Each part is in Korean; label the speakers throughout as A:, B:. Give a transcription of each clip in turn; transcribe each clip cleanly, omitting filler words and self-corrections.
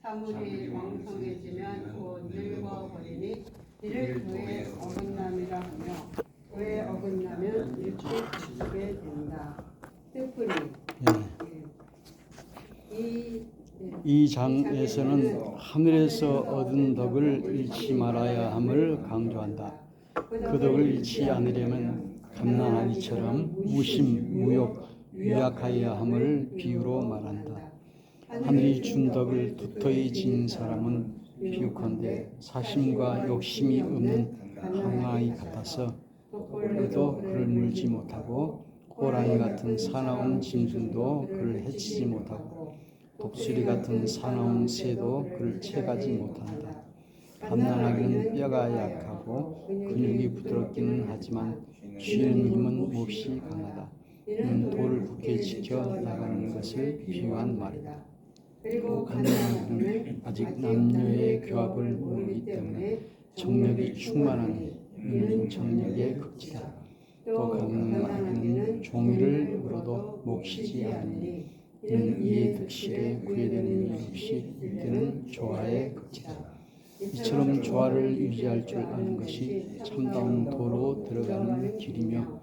A: 사물이 왕성해지면 곧 늙어버리니 이를 그의 어긋남이라 하며 그의 어긋나면 일찍 죽게 된다. 뜻풀이
B: 이 장에서는 하늘에서 얻은 덕을 잃지 말아야 함을 강조한다. 그 덕을 잃지 않으려면 갓난아기처럼 무심, 무욕, 유약하여야 함을 비유로 말한다. 하늘이 준 덕을 두터이 지닌 사람은 비유컨대 사심과 욕심이 없는 항아이 같아서 독벌도 그를 물지 못하고 호랑이 같은 사나운 짐승도 그를 해치지 못하고 독수리 같은 사나운 새도 그를 채가지 못한다. 갓난아기는 뼈가 약하고 근육이 부드럽기는 하지만 쥐는 힘은 몹시 강하다. 이는 돌을 굳게 지켜 나가는 것을 비유한 말이다. 그리고 갓난아기는 아직 남녀의 교합을 모르기 때문에 정력이 충만하니 이는 정력의 극치다. 또 갓난아기는 종이를 물어도 목 쉬지 않으니 이는 이의 득실에 구애되는 일 없이 이때는 조화의 극치다. 이처럼 조화를 유지할 줄 아는 것이 참다운 도로 들어가는 길이며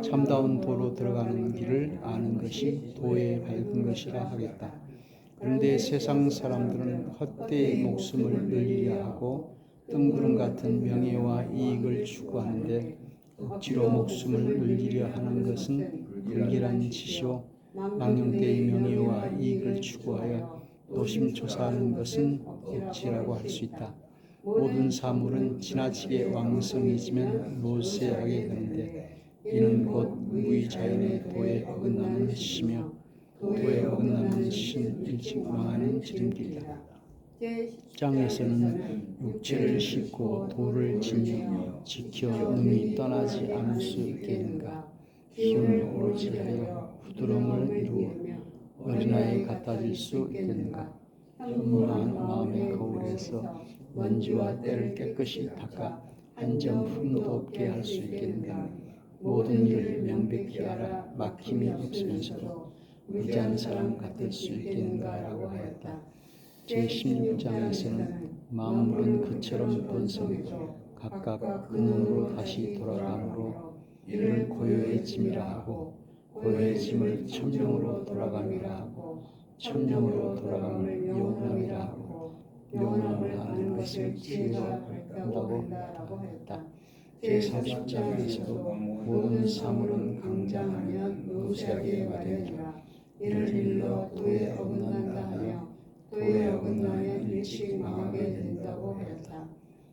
B: 참다운 도로 들어가는 길을 아는 것이 도에 밝은 것이라 하겠다. 그런데 세상 사람들은 헛되이 목숨을 늘리려 하고 뜬구름 같은 명예와 이익을 추구하는데 억지로 목숨을 늘리려 하는 것은 불길한 짓이요 망령되이 명예와 이익을 추구하여 노심초사하는 것은 억지라고 할 수 있다. 모든 사물은 지나치게 왕성해지면 노쇠하게 되는데 이는 곧 무의자연의 도에 어긋나는 짓이며 도에 어긋나는 짓은 일찍 망하는 지름길이다. 10장에서는 육체를 싣고 도를 지며 지켜 능히 떠나지 않을 수 있게 하는가 기운을 오르지 하여 부드러움을 이루어 어린아이에 갖다줄 수 있겠는가 현무한 마음의 거울에서 먼지와 때를 깨끗이 닦아 한 점 흠도 없게 할 수 있겠는가 모든 일을 명백히 알아 막힘이 없으면서도 무지한 사람 같을 수 있겠는가라고 하였다. 제16장에서는 만물은 그처럼 번성하고 각각 근원으로 다시 돌아가므로 이를 고요의 짐이라 하고 고요의 짐을 천명으로 돌아감이라 하고 천명으로 돌아감을 영원함이라 하고 영원함을 아는 것을 지혜로 한다고 하였다. 제30장에서도 모든 사물은 강장하면 노쇠하게 마련이라 이를 일러 도에 어긋난다 하여 도에 어긋나면 일찍 망하게 된다고 하였다.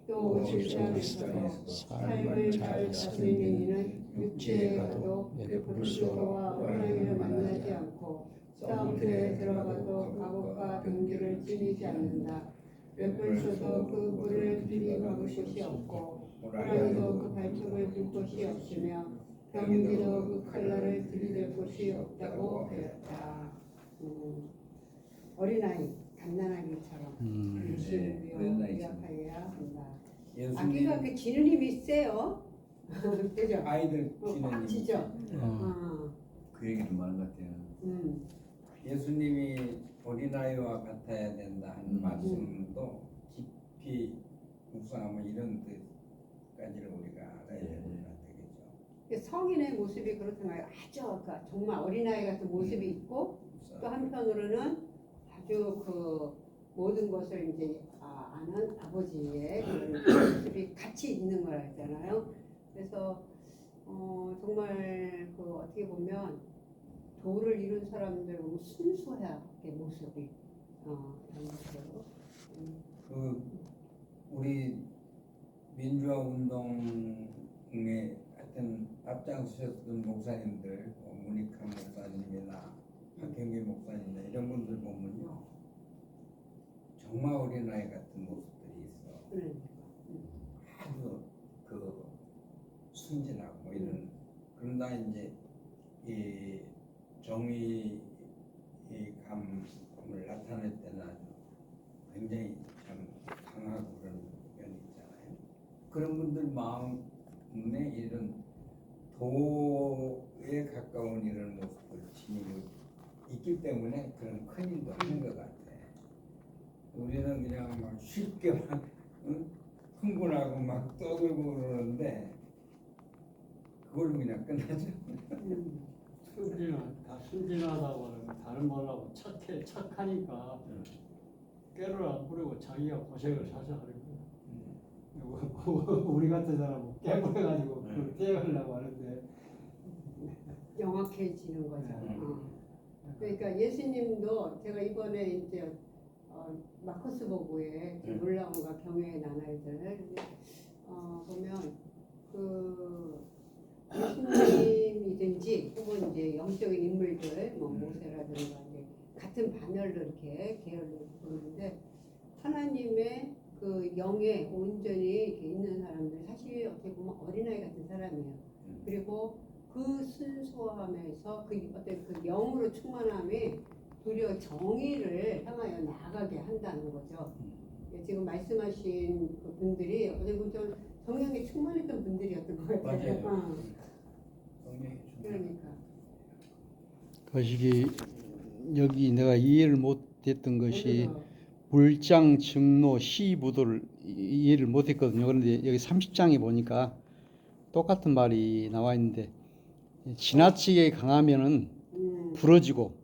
B: 또 50장에서도 삶을 잘 사는 이는 육지에 가도 메풀소와 호랑이를 만나지 않고 싸움터에 들어가도 갑옷과 병기를 지니지 않는다. 메풀소도 그 물을 들이박을 곳이 없고 호랑이도 그 발톱을 빌 곳이 없으며 병기도 그 칼날을 들이댈 곳이 없다고 하였다. 어린아이 갓난아기처럼 유약하여야 한다. 아기가 그 지는 힘이 세요. 그죠?
C: 아이들 지는
A: 지죠.
C: 그 얘기도 많은 것 같아요. 예수님이 어린아이와 같아야 된다 하는 말씀도 깊이 묵상하면 이런 뜻까지를 우리가 알아야 되겠죠.
A: 성인의 모습이 그렇잖아요. 아주 그러니까 정말 어린아이 같은 모습이 있고 또 한편으로는 아주 그 모든 것을 이제 아는 아버지의 그런 모습이 같이 있는 거라 했잖아요. 그래서 정말 그 어떻게 보면 도를 이룬 사람들 보면 순수하게 모습이 이런 것으로
C: 그 우리 민주화 운동에 하여튼 앞장서셨던 목사님들 문익환 목사님이나 박형기 목사님이나 이런 분들 보면요 정말 어린아이 같은 모습들이 있어. 아주 그 순진하고 뭐 이런 그런다 이제 이 정의 이 감을 나타낼 때는 아주 굉장히 참 강하고 그런 면이 있잖아요. 그런 분들 마음에 이런 도에 가까운 이런 모습을 지니고 있기 때문에 그런 큰 일도 하는 것 같아. 우리는 그냥 막 쉽게 막 응? 흥분하고 막 떠들고 그러는데 그걸로 그냥 끝나죠.
D: 순진하다고 하는 다른 말하고 착하니까 깨를 안 부리고 자기가 고생을 사서 하는 거야. 우리 같은 사람은 깨부려가지고 그걸 피해가려고 하는데
A: 영악해지는 거죠.
D: 네.
A: 그러니까 예수님도 제가 이번에 이제 마커스 보고에 놀라움과 경외의 나날들 보면 그 예수님이든지 혹은 이제 영적인 인물들 뭐 모세라든가 이제 같은 반열로 이렇게 계열로 보는데 하나님의 그 영에 온전히 이렇게 있는 사람들 사실 어떻게 보면 어린아이 같은 사람이에요. 그리고 그 순수함에서 그 어떤 그 영으로 충만함이 도리어 정의를 향하여 나아가게 한다는 거죠. 지금 말씀하신 그 분들이 어제 보면 성령에 충만했던 분들이었던 것 같아요.
C: 맞아요.
A: 그러니까.
B: 거시기 여기 내가 이해를 못했던 것이
A: 그래서
B: 불장, 증로, 시부도를 이해를 못했거든요. 그런데 여기 30장에 보니까 똑같은 말이 나와 있는데 지나치게 강하면은 부러지고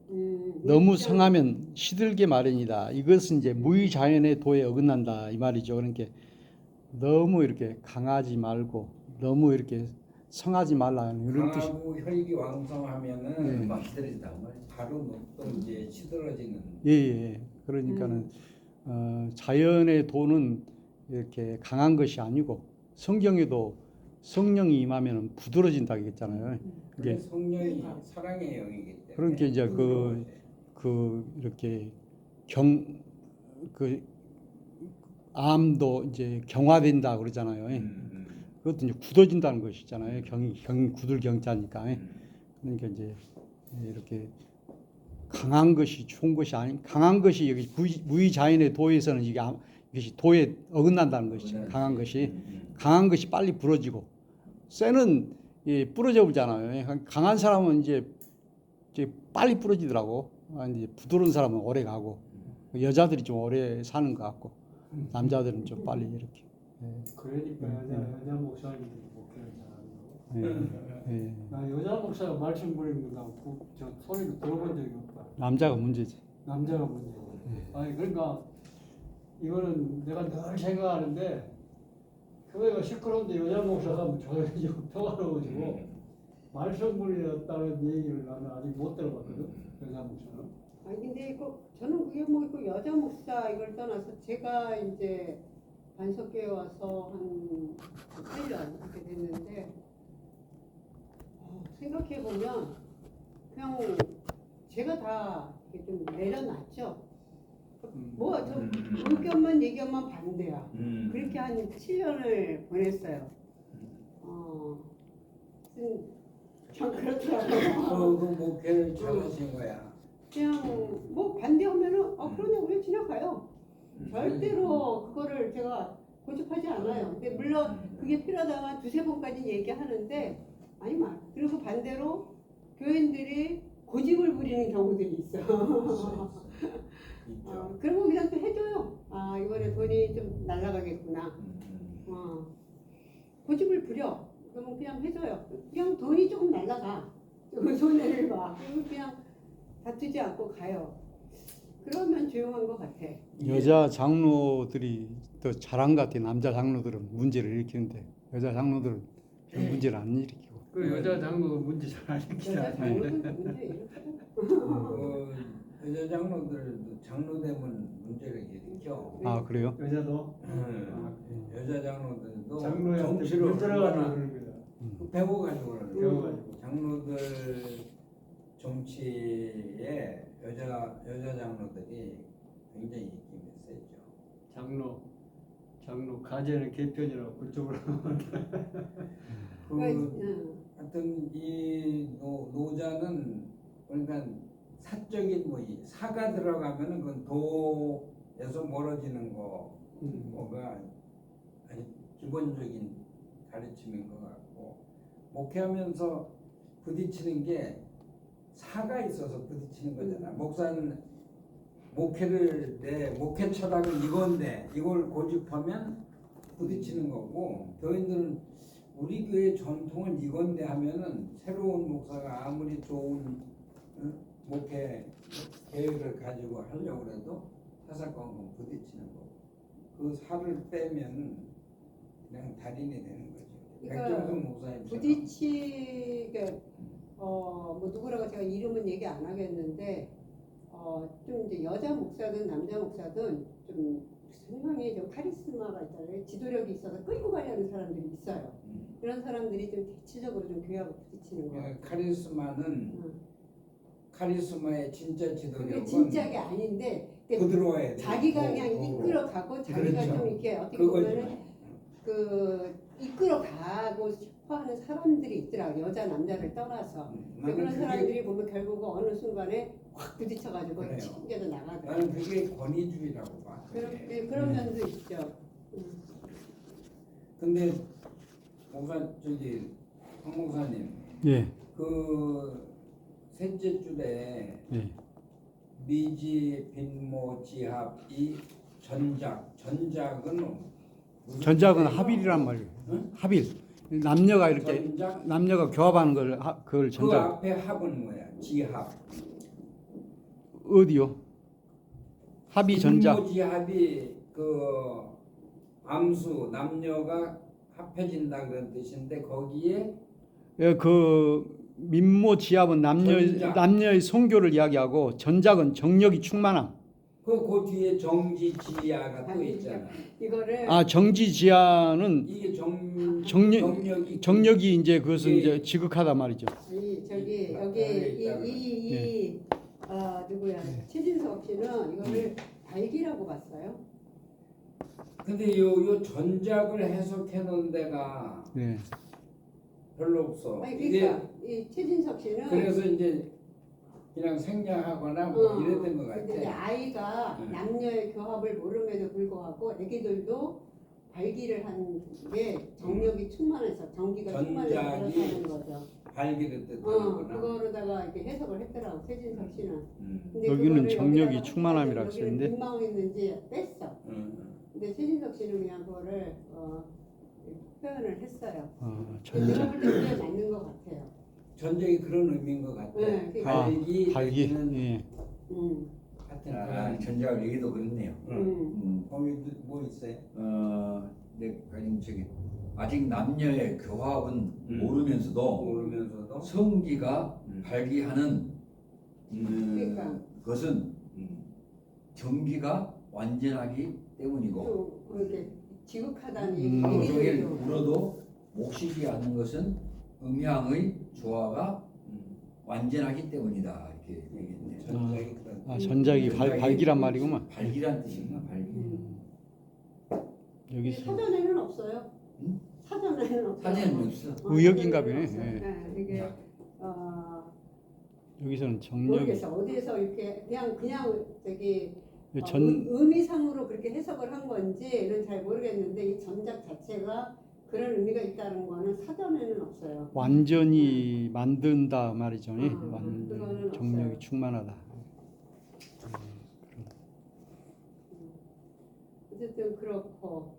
B: 너무 성하면 시들게 마련이다. 이것은 이제 무의자연의 도에 어긋난다 이 말이죠. 그러니까 너무 이렇게 강하지 말고 너무 이렇게 성하지 말라 이런 뜻이.
C: 강하고 혈기 왕성하면은
B: 예.
C: 막 시들어진다는 거예요. 바로 또 이제 시들어지는.
B: 예. 그러니까는 자연의 도는 이렇게 강한 것이 아니고 성경에도 성령이 임하면 부드러진다 그랬잖아요.
C: 그래
B: 이게
C: 성령이 사랑의 영이기 때문에.
B: 그러니까 이제 그 이렇게 그 암도 이제 경화된다 그러잖아요. 그것도 이제 굳어진다는 것이잖아요. 경이 굳을 경자니까. 그러니까 이제 이렇게 강한 것이 좋은 것이 아닌 강한 것이 여기 무의자연의 도에서는 이것이 도에 어긋난다는 것이죠. 강한 것이 빨리 부러지고 쇠는 부러져 버리잖아요. 강한 사람은 이제 빨리 부러지더라고. 이제 부드러운 사람은 오래 가고 여자들이 좀 오래 사는 것 같고 남자들은 좀 빨리 이렇게.
D: 그러니까 여자 목사님들이 목회를 잘하는 거고. 나 여자 목사가 말씀 부리는 저 소리를 들어본 적이 없다.
B: 남자가 문제지.
D: 남자가 문제고. 아니 그러니까 이거는 내가 늘 생각하는데 교회가 시끄러운데 여자 목사가 조용해지고 평화로워지고 말씀 부리었다는 얘기를 나는 아직 못 들어봤거든. 여자 목사는.
A: 아니 근데 저는 그게 뭐 여자 목사 이걸 떠나서 제가 이제 반석교회 와서 한 8년 이렇게 됐는데 생각해 보면 그냥 제가 다 이렇게 좀 내려놨죠. 저 의견만 얘기하면 반대야. 그렇게 한 7년을 보냈어요. 참 그렇더라고요.
C: 그 목회를 잘하신 거야.
A: 그냥 뭐 반대하면은 그러냐 왜 지나가요. 절대로 그거를 제가 고집하지 않아요. 근데 물론 그게 필요하다면 두세 번까지 얘기하는데 아니 그리고 반대로 교인들이 고집을 부리는 경우들이 있어. 그런 거 그냥 또 해줘요. 이번에 돈이 좀 날아가겠구나. 고집을 부려. 그러면 그냥 해줘요. 그냥 돈이 조금 날아가. 손해를 봐. 그냥 다투지 않고 가요. 그러면 조용한 것 같아.
B: 여자 장로들이 더 잘한 것 같아. 남자 장로들은 문제를 일으키는데 여자 장로들은 별 문제를 안 일으키고.
D: 그 여자 장로가 문제 잘 안
A: 여자
D: 일으키잖아.
A: 장로들 문제 일으키고.
C: 여자 장로들도 장로 되면 문제를 일으켜.
B: 아 그래요?
D: 여자도
C: 여자 장로들도
D: 장로한테
C: 정치로
D: 물 들어가지고 그러는 거야.
C: 배워가지고 그러는 거야.
D: 배워가지고.
C: 장로들 정치에 여자 장로들이 굉장히 인기가 세죠.
D: 장로 가제는 개편이라고 그쪽으로.
C: 하여튼 이 노자는 그러니까 사적인 사가 들어가면은 그건 도에서 멀어지는 거가 아주 기본적인 가르침인 것 같고 목회하면서 부딪히는 게 사가 있어서 부딪히는 거잖아. 목사는 내 목회 철학은 이건데 이걸 고집하면 부딪히는 거고, 교인들은 우리 교회 전통은 이건데 하면은 새로운 목사가 아무리 좋은 목회 계획을 가지고 하려고 해도 사사건건 부딪히는 거고, 그 살을 빼면 그냥 달인이 되는 거죠.
A: 그러니까
C: 백정순 목사님처럼.
A: 부딪히게 뭐 누구라고 제가 이름은 얘기 안 하겠는데 좀 이제 여자 목사든 남자 목사든 좀 상당히 좀 카리스마가 있잖아요. 지도력이 있어서 끌고 가려는 사람들이 있어요. 그런 사람들이 좀 대체적으로 좀 교회하고 부딪히는 거예요.
C: 카리스마는 카리스마의 진짜
A: 그게
C: 지도력은
A: 진짜게 아닌데
C: 부드러워야 돼.
A: 자기가 그냥 이끌어가고 자기가
C: 그렇죠.
A: 좀 이렇게 어떻게
C: 그거죠.
A: 보면은 그 이끌어가고 싶어하는 사람들이 있더라고. 여자 남자를 떠나서. 근데 그런 사람들이 보면 결국은 어느 순간에 확 부딪혀가지고
C: 그래요.
A: 튕겨져 나가더라고.
C: 나는 그게 권위주의라고 봐.
A: 그런 면도 있죠.
C: 근데 목사 황 목사님,
B: 예,
C: 그 셋째 줄에
B: 예.
C: 미지 빈모 지합이 전작은 무슨
B: 전작은
C: 뜻이에요?
B: 합일이란 말이에요.
C: 응?
B: 합일. 남녀가 이렇게
C: 전작?
B: 남녀가 교합하는 걸 그걸
C: 그
B: 전작.
C: 앞에 합은 뭐야? 지합.
B: 어디요? 합이 전작.
C: 빈모 지합이 그 암수 남녀가 합해진다 그런 뜻인데 거기에
B: 예, 그 민모 지합은
C: 전작.
B: 남녀의 성교를 이야기하고 전작은 정력이 충만함.
C: 그 뒤에 정지지야가 또
A: 아니,
C: 있잖아.
A: 이거를
B: 아, 정지지하는
C: 이게
B: 정력이
C: 정력이
B: 이제 그것은
C: 이게-
B: 이제 지극하다 말이죠.
A: 아니 저기
C: 아,
A: 여기
C: 있다고요.
A: 이 누구야 최진석 씨는 이거를 발기라고 봤어요.
C: 근데 요 전작을 해석해 놓은 데가
B: 네.
C: 별로 없어.
A: 아니
C: 이게
A: 그러니까 이 최진석 씨는
C: 그래서 이제 그냥 생략하거나 뭐 이랬던 것
A: 근데 이제
C: 같아.
A: 아이가 남녀의 교합을 모름에도 불구하고 애기들도 발기를 한 게 정력이 충만해서 정기가 충만해서
C: 전작이
A: 그렇다는 거죠.
C: 발기를 뜻하는구나.
A: 그거로다가 이렇게 해석을 했더라고 최진석 씨는. 근데
B: 여기는
A: 그거를
B: 정력이
A: 여기다가
B: 충만함이라고
A: 여기는
B: 쓰는데.
A: 민망했는지 뺐어. 근데 최진석 씨는 그냥 그거를 표현을 했어요.
B: 전작.
A: 내가 볼 때 그게 맞는 것 같아요.
C: 전적이 그런 의미인 것 같아.
A: 네, 그러니까.
C: 발기,
B: 발기.
C: 내지는
B: 예.
C: 하여튼
E: 아, 전작 얘기도 그렇네요.
C: 거기 뭐 있어요?
E: 네, 가령 저기 아직 남녀의 교합은 모르면서도
C: 모르면서도
E: 성기가 발기하는
A: 그러니까.
E: 것은 경기가 완전하기 때문이고
A: 또 그렇게 지극하다는
B: 하루
E: 종일
A: 얘기도
E: 울어도 목시지 않는 것은 음양의 조화가 완전하기 때문이다 이렇게 얘기했네요.
C: 전작이 그런.
B: 아, 전작이 발기란 말이구만.
E: 발기란 뜻인가 발기.
B: 여기서
A: 사전에는 없어요.
E: 응?
A: 사전에는 없어요.
E: 사전에는 없어.
B: 의역인가 보네.
A: 없어요.
B: 예.
A: 네, 이게
B: 여기서는 정력이
A: 모르겠어. 어디에서 이렇게 그냥 저기
B: 전
A: 의미상으로 그렇게 해석을 한 건지는 잘 모르겠는데 이 전작 자체가 그런 의미가 있다는 거는 사전에는 없어요.
B: 완전히 만든다 말이죠.
A: 그거는
B: 정력이
A: 없어요.
B: 충만하다.
A: 어쨌든 그렇고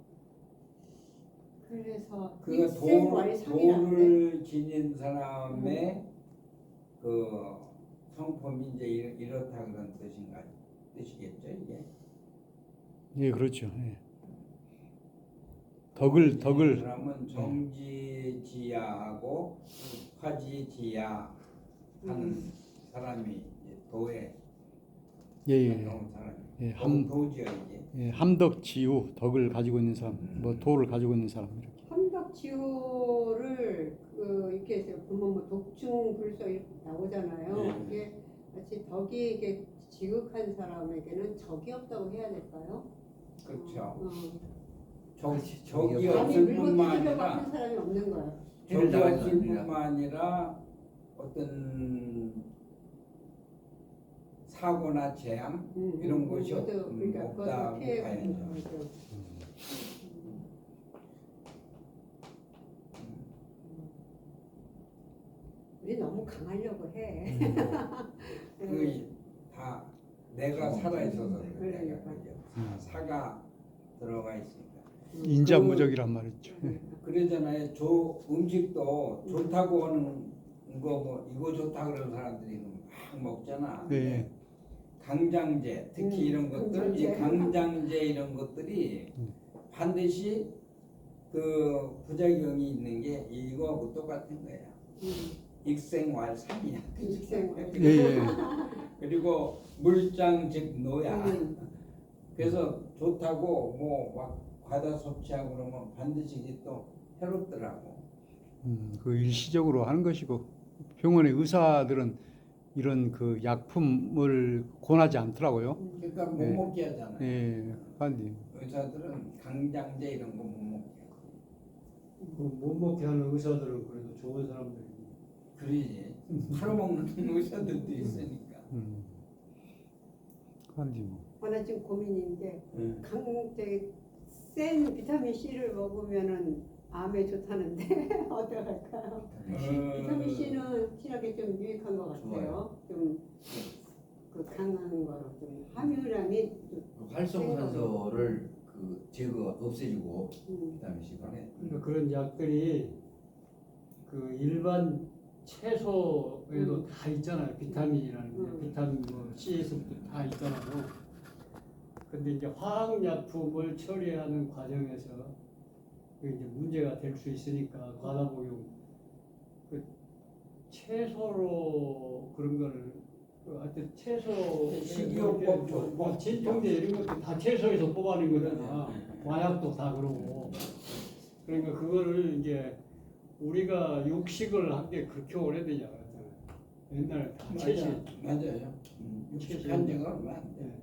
A: 그래서
C: 그가
A: 일생왈상이라는데
C: 도를 지닌 사람의 그 성품이 이제 이렇다 그런 뜻이겠죠 이게.
B: 예, 그렇죠. 예. 덕을
C: 사람은 정지지야하고 화지지야 하는 사람이 이제 도에
B: 예,
C: 가까운 사람이.
B: 예,
C: 도지야 이게.
B: 예, 함덕지우 덕을 가지고 있는 사람, 뭐 도를 가지고 있는 사람 이렇게.
A: 함덕지호를 이렇게 해서 보면 뭐 독충불서 이렇게 나오잖아요.
C: 네.
A: 이게 마치 덕이 이게 지극한 사람에게는 적이 없다고 해야 될까요?
C: 그렇죠.
E: 그렇지.
C: 적이
A: 남이
C: 없을
A: 물고
C: 뿐만
A: 뜯으려고
C: 아니라
A: 하는 사람이 없는 거예요.
C: 적이
E: 나가지
C: 없을
E: 않습니다.
C: 뿐만 아니라 어떤 사고나 재앙 이런 것이
A: 그러니까
C: 없다고
A: 그것을 피해가는
C: 봐야죠.
A: 거죠. 우리 너무 강하려고 해.
C: 그다 내가 살아 있어서 그래. 내가
A: 그러니까.
C: 그죠. 사가 들어가 있으니까.
B: 인자무적이란 말이죠.
C: 그러잖아요. 저 음식도 좋다고 하는 거 뭐 이거 좋다 그러는 사람들이 막 먹잖아.
B: 네.
C: 강장제 특히 이런 것들, 이 강장제 이런 것들이 반드시 그 부작용이 있는 게 이거하고 똑같은 거야. 익생활상이야.
A: 익생활.
B: 예, 예.
C: 그리고 물장 즉 노야. 그래서 좋다고 뭐 막 과다 섭취하고 그러면 반드시 이게 또 해롭더라고.
B: 그 일시적으로 하는 것이고 병원의 의사들은 이런 그 약품을 권하지 않더라고요.
C: 그러니까 못
B: 네.
C: 먹게 하잖아요.
B: 예, 한디.
C: 의사들은 강장제 이런 거 못 먹게 하고.
D: 못 먹게 하는 의사들은 그래도 좋은 사람들이.
C: 그러지. 팔아먹는 의사들도 있으니까.
B: 한디 뭐.
A: 나 지금 고민인 게
C: 응.
A: 센 비타민 C를 먹으면은 암에 좋다는데 어떡할까요? 비타민 C는 확실하게 좀 유익한 것 같아요. 좀 그 강한 거로 좀 함유량이 좀
E: 활성산소를 그 제거 없애주고 비타민 C가.
D: 그러니까 그런 약들이 그 일반 채소에도 다 있잖아요. 비타민이라는 게 비타민 뭐 C에서부터 다 있잖아요. 근데 이제 화학약품을 처리하는 과정에서 그게 이제 문제가 될 수 있으니까 과다복용 그 채소로 그런 거를 하여튼 채소
C: 식이요법
D: 뭐 진통제 이런 것도 다 채소에서 뽑아낸 거잖아. 마약도 다 그러고. 그러니까 그거를 이제 우리가 육식을 한 게 그렇게 오래되지 않았잖아요. 옛날에 다 채식.
C: 맞아요. 육식한 지가 얼마 안 돼.
D: 네.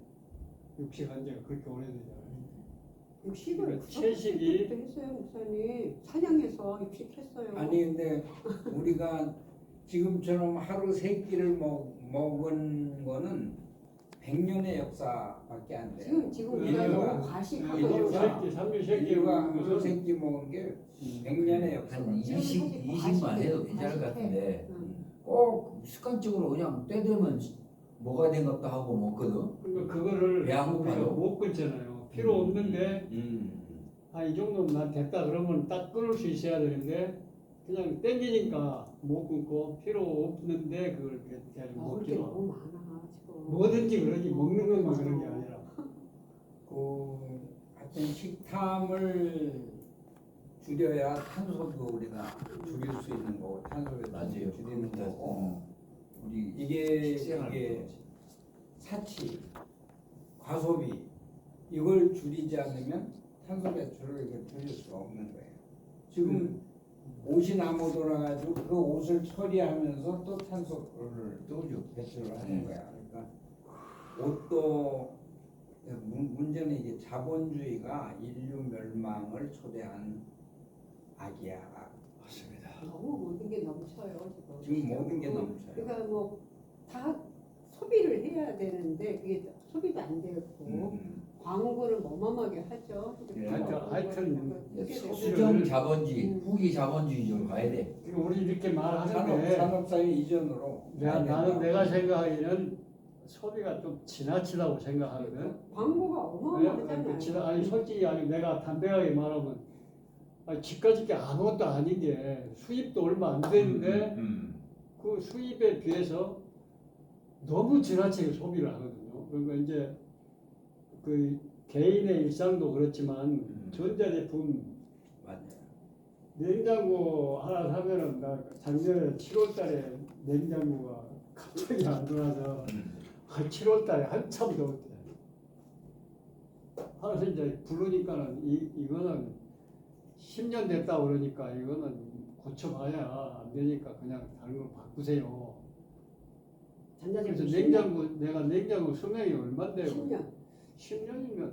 D: 육식한 지가 그렇게 오래되잖아요.
A: 육식을
D: 그러니까 채식이
A: 그때부터 했어요, 목사님. 사냥해서 육식했어요.
C: 아니 근데 우리가 지금처럼 하루 세 끼를 먹은 거는 100년의 역사밖에 안 돼요.
A: 지금
C: 인류가-
A: 우리가 너무 과식하고
C: 인류가-
D: 삼일세끼
C: 인류가
D: 먹는
C: 하루
D: 것은
C: 세 끼 먹은 게 100년의 역사.
E: 한 20만 해도 괜찮을 것 같은데
A: 응.
E: 꼭 습관적으로 그냥 때 되면 먹어야 되는 것도 하고 먹거든.
D: 그러니까 그거를
E: 배 안
D: 우리가
E: 고파요.
D: 못 끊잖아요. 필요 없는데 이 정도면 난 됐다 그러면 딱 끊을 수 있어야 되는데 그냥 땡기니까 못 끊고 필요 없는데 그걸 계속
A: 먹을 게
D: 먹기도 하고
A: 너무 많아 지금.
D: 뭐든지 그러지 먹는 것만 그런 게 아니라
C: 하여튼 식탐을 줄여야 탄소도 우리가 줄일 수 있는 거고 탄소를
E: 맞아요.
C: 줄이는 거고
E: 우리
C: 이게 사치, 과소비 이걸 줄이지 않으면 탄소 배출을 이거 줄일 수가 없는 거예요. 지금 옷이 나무 돌아가지고 그 옷을 처리하면서 또 탄소를 또 배출을 하는 거야. 그러니까 옷도 문제는 이게 자본주의가 인류 멸망을 초래한 악이야.
E: 맞습니다.
A: 너무 모든 게 넘쳐요 지금.
C: 지금 모든 게 넘쳐요.
A: 그러니까 뭐 다 소비를 해야 되는데 그게 소비도 안 되고 광고를 어마어마하게 하죠.
C: 예.
D: 하여튼
E: 수정 자본주의, 후기 자본주의적으로 가야 돼.
D: 우리 이렇게 말하는데
C: 산업사회 이전으로
D: 나는 내가 생각하기에는 소비가 좀 지나치다고 생각하거든.
A: 광고가 어마어마하잖아요.
D: 아니 솔직히 아니 내가 담백하게 말하면 집까지 게 아무것도 아닌 게 수입도 얼마 안 되는데 그 수입에 비해서 너무 지나치게 소비를 하거든요. 그러니까 이제 그 개인의 일상도 그렇지만 전자제품
C: 맞아요.
D: 냉장고 하나 사면은 나 작년에 7월달에 냉장고가 갑자기 안 들어와서 7월달에 한참 더웠대. 그래서 이제 부르니까는 이거는 10년 됐다 그러니까 이거는 고쳐봐야 안 되니까 그냥 다른 걸 바꾸세요. 그래서 내가 냉장고 수명이 얼마인데요?
A: 10년.
D: 10년이면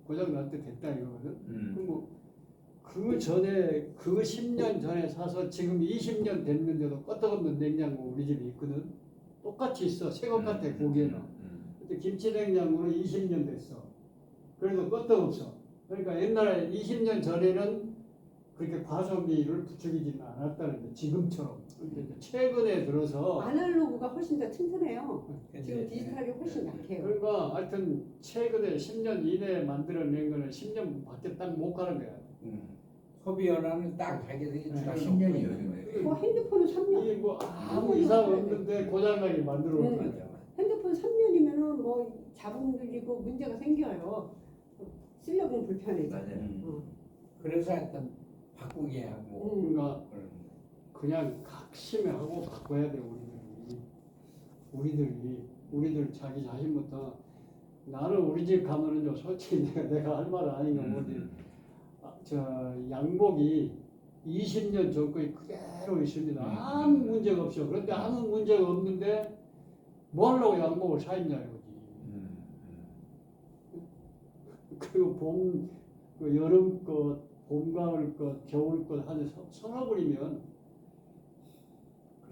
D: 고장 날 때 됐다 이거거든. 그 전에 그 10년 전에 사서 지금 20년 됐는데도 껐떡없는 냉장고 우리 집에 있거든. 똑같이 있어. 새것 같아 보기에는. 근데 김치 냉장고는 20년 됐어. 그래도 껐떡없어. 그러니까 옛날에 20년 전에는 그렇게 과소비를 부추기지는 않았다는 게 지금처럼. 근데 이제 최근에 들어서
A: 아날로그가 훨씬 더 튼튼해요.
C: 그치?
A: 지금 디지털이 훨씬 약해요.
D: 그러니까 하여튼 최근에 10년 이내에 만들어낸 거는 10년 밖에 딱 못 가는 거야.
C: 소비 연한을 딱 하게 되게
D: 네.
C: 주장이
E: 10년이
C: 없거든요.
E: 요즘에.
A: 뭐 핸드폰은 3년.
D: 이게 뭐 아무 이상 없는데 고장나게 만들어 놓은 거야.
C: 맞아.
A: 핸드폰 3년이면은 뭐 자본 들리고 문제가 생겨요. 쓰려면 불편해져.
E: 맞아요.
C: 그래서 하여튼 바꾸게 하고
D: 그러니까
C: 그러는 거예요.
D: 그냥 각심해 하고 바꿔야 돼 우리들 자기 자신부터. 나는 우리 집 가면은요 솔직히 내가 할 말은 아닌 건 뭐지. 저 양복이 20년 전거에 그대로 있습니다. 아무 문제가 없어. 그런데 아무 문제가 없는데 뭐 하려고 양복을 사입냐 이거지. 그리고 그 여름 것, 봄, 가을 것, 겨울 것한 서너 벌이면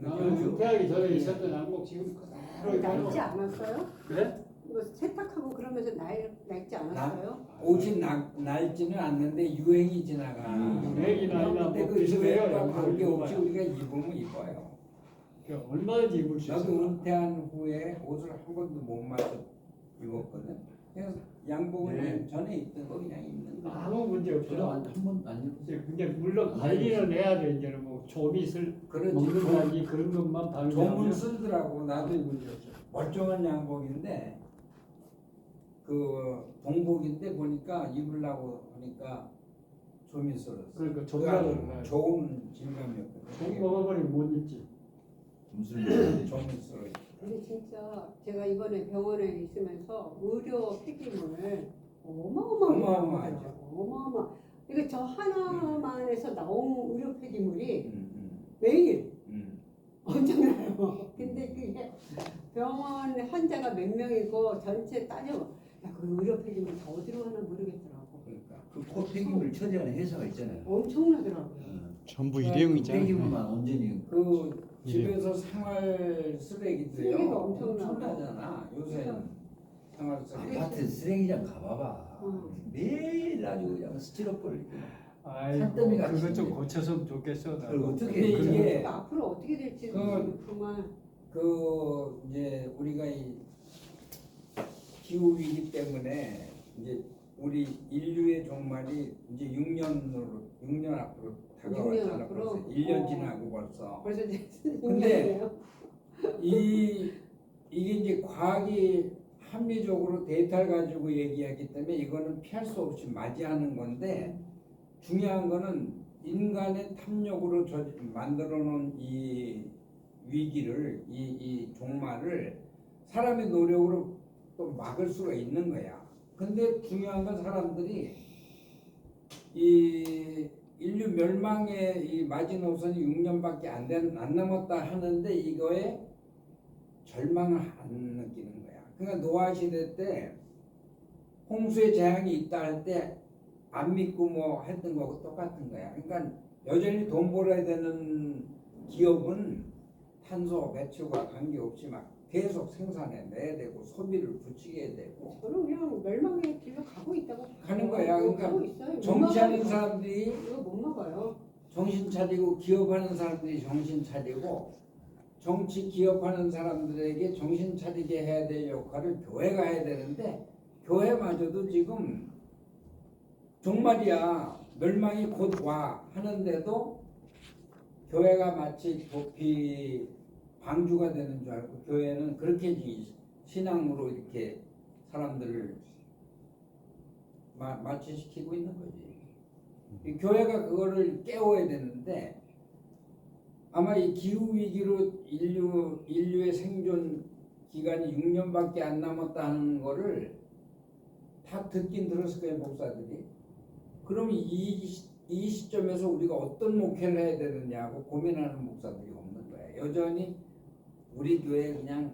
D: 나는
C: 그렇죠.
D: 은퇴하기 전에 있었던 양복 지금 그대로
A: 낡지
D: 있고.
A: 않았어요?
D: 그래?
A: 뭐 세탁하고 그러면서 낡지 않았어요?
C: 옷이 낡지는 않는데 유행이 지나가.
D: 유행이나 아니나
C: 근데
D: 뭐
C: 그
D: 비슷해요.
C: 유행과
D: 양복이
C: 관계없이
D: 입어봐야.
C: 우리가 입으면 입어요.
D: 그러니까 얼마든지 입을 수 있어.
C: 나도 은퇴한 후에 옷을 한 번도 못 맞춰 입었거든. 그래서 양복은
D: 네.
C: 전에 입던 거 그냥 입는 거.
D: 아무 문제
E: 저도
D: 없어요.
E: 한 번도 안 입었어요.
D: 근데 물론 관리는 해야 돼. 이제는 뭐 조미술
C: 그렇지.
D: 먹는다든지 그런 것만
C: 조문
D: 방지하면
C: 쓰더라고. 나도
D: 아무 문제 없어.
C: 멀쩡한 양복인데 그 동복인데 보니까 입으려고 하니까 조미 쓸었어.
D: 그러니까
C: 그
D: 종각을
C: 아주
D: 봐요.
C: 좋은 질감이었거든.
D: 종 먹어버리면 못 입지.
E: 무슨
C: 조미 쓸어.
A: 근데 진짜 제가 이번에 병원에 있으면서 의료 폐기물을
C: 어마어마하죠.
A: 어마어마. 이거 저 하나만 해서 나온 의료 폐기물이
C: 음.
A: 매일 엄청나요. 근데 그게 병원 환자가 몇 명이고 전체 따져. 그 의료 폐기물 다 어디로 가나 모르겠더라고.
C: 그러니까
E: 그코 폐기물 처리하는 회사가 있잖아요.
A: 엄청나더라고요.
B: 전부
C: 그
B: 일회용이잖아요.
E: 폐기물만 온전히
C: 그 집에서 생활 쓰레기도요.
A: 쓰레기가 엄청나고.
C: 엄청나잖아. 요새는 생활 쓰레기.
E: 아파트 쓰레기장 가봐봐. 매일 아주 그냥 스티로폼을 이렇게.
D: 아이
E: 산더미 같이
D: 그거 좀
E: 생겼네.
D: 고쳤으면 좋겠어. 나도.
E: 그걸 어떻게
C: 근데 이게
A: 그러니까 앞으로 어떻게 될지 정말
C: 그 이제 우리가 이 기후 위기 때문에 이제 우리 인류의 종말이 이제 6년 앞으로
A: 6년
C: 다가왔잖아.
A: 앞으로?
C: 벌써 1년 지나고 벌써.
A: 벌써 이제
C: 근데
A: 6년이에요.
C: 이게 이제 과학이 합리적으로 데이터를 가지고 얘기하기 때문에 이거는 피할 수 없이 맞이하는 건데 중요한 거는 인간의 탐욕으로 만들어 놓은 이 위기를 이 종말을 사람의 노력으로 또 막을 수가 있는 거야. 근데 중요한 건 사람들이 이 인류 멸망의 이 마지노선이 6년밖에 안 남았다 하는데 이거에 절망을 안 느끼는 거야. 그러니까 노아 시대 때 홍수의 재앙이 있다 할 때 안 믿고 뭐 했던 거하고 똑같은 거야. 그러니까 여전히 돈 벌어야 되는 기업은 탄소 배출과 관계없이 막 계속 생산해 내야 되고 소비를 부추겨야 되고
A: 저는 그냥 멸망의 길로 가고 있다고
C: 가는 거야. 그러니까
A: 가고 있어요.
C: 정치하는 사람들이
A: 이거 못 막아요.
C: 정신 차리고 기업하는 사람들이 정신 차리고 정치 기업하는 사람들에게 정신 차리게 해야 될 역할을 교회가 해야 되는데 교회마저도 지금 종말이야 멸망이 곧 와 하는데도 교회가 마치 도피 방주가 되는 줄 알고 교회는 그렇게 신앙으로 이렇게 사람들을 마취시키고 있는 거지. 이 교회가 그거를 깨워야 되는데 아마 이 기후 위기로 인류의 생존 기간이 6년밖에 안 남았다는 거를 다 듣긴 들었을 거예요, 목사들이. 그럼 이 시점에서 우리가 어떤 목회를 해야 되느냐고 고민하는 목사들이 없는 거예요. 여전히 우리 교회 그냥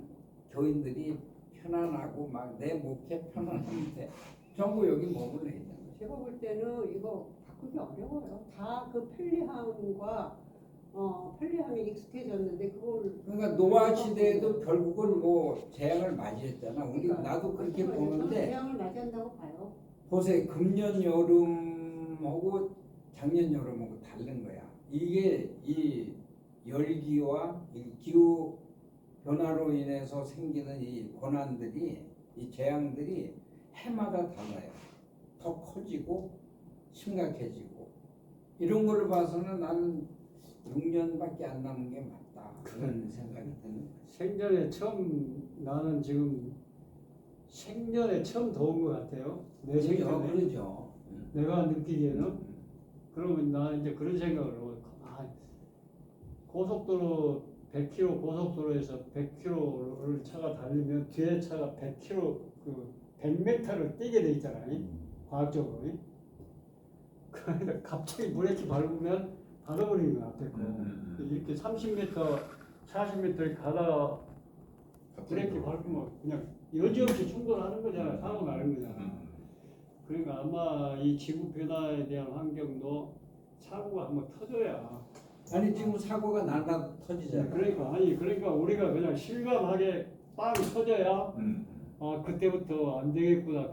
C: 교인들이 편안하고 막 내 목회 편안한데 전부 여기 머물러 있는 거예요.
A: 제가 볼 때는 이거 바꾸기 어려워요. 다 그 편리함이 익숙해졌는데 그걸
C: 그러니까 노아 시대에도 결국은 뭐 재앙을 맞이했잖아. 우리 나도 그렇게 보는데
A: 재앙을 맞이한다고 봐요.
C: 보세요. 금년 여름하고 작년 여름하고 다른 거야. 이게 이 열기와 이 기후 변화로 인해서 생기는 이 고난들이, 이 재앙들이 해마다 달라요. 더 커지고 심각해지고 이런 걸 봐서는 나는 6년밖에 안 남은 게 맞다 그런 생각이 드는 거예요.
D: 생전에 처음 나는 지금 생전에 처음 더운 것 같아요. 내 생전에
C: 그러죠.
D: 내가 느끼기에는. 그러면 나 이제 그런 생각을 하고 고속도로 100km 고속도로에서 100km를 차가 달리면 뒤에 차가 100km 그 100m를 뛰게 돼 있잖아요. 과학적으로. 그러니까 갑자기 브레이크 밟으면 밟아버리는 거야 앞에 거. 이렇게 30m, 40m 가다가 브레이크 밟으면 그냥 여지없이 충돌하는 거잖아. 사고 나는 거잖아. 그러니까 아마 이 지구 변화에 대한 환경도 사고가 한번 터져야.
C: 아니 지금 사고가 날마다 터지잖아.
D: 그러니까 우리가 그냥 실감하게 빵 터져야 그때부터 안 되겠구나.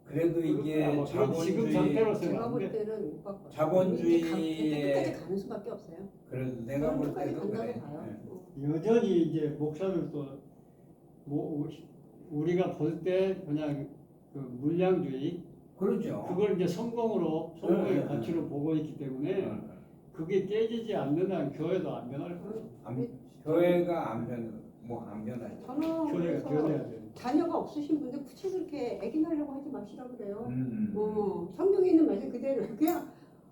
C: 그래도 이게
D: 지금
C: 자본주의
D: 상태로서는
A: 제가
D: 안
A: 볼
D: 돼.
A: 때는
C: 자본주의의
A: 끝까지 가는 수밖에 없어요.
C: 그래도 내가 볼
A: 끝까지
C: 때도
A: 간다고
C: 그래.
A: 봐요.
D: 여전히 이제 목사들도 뭐 우리가 볼 때 그냥 그 물량주의
C: 그렇죠.
D: 그걸 이제 성공의
C: 네.
D: 가치로 보고 있기 때문에 그게 깨지지 않는 한 교회도 안 변할 거예요.
C: 교회가 안 변하죠.
A: 저는
D: 교회가
A: 그래서
D: 변해야 돼.
A: 자녀가 없으신 분들 굳이 그렇게 애기 낳으려고 하지 마시라 그래요.
C: 음.
A: 성경에 있는 말씀 그대로 그냥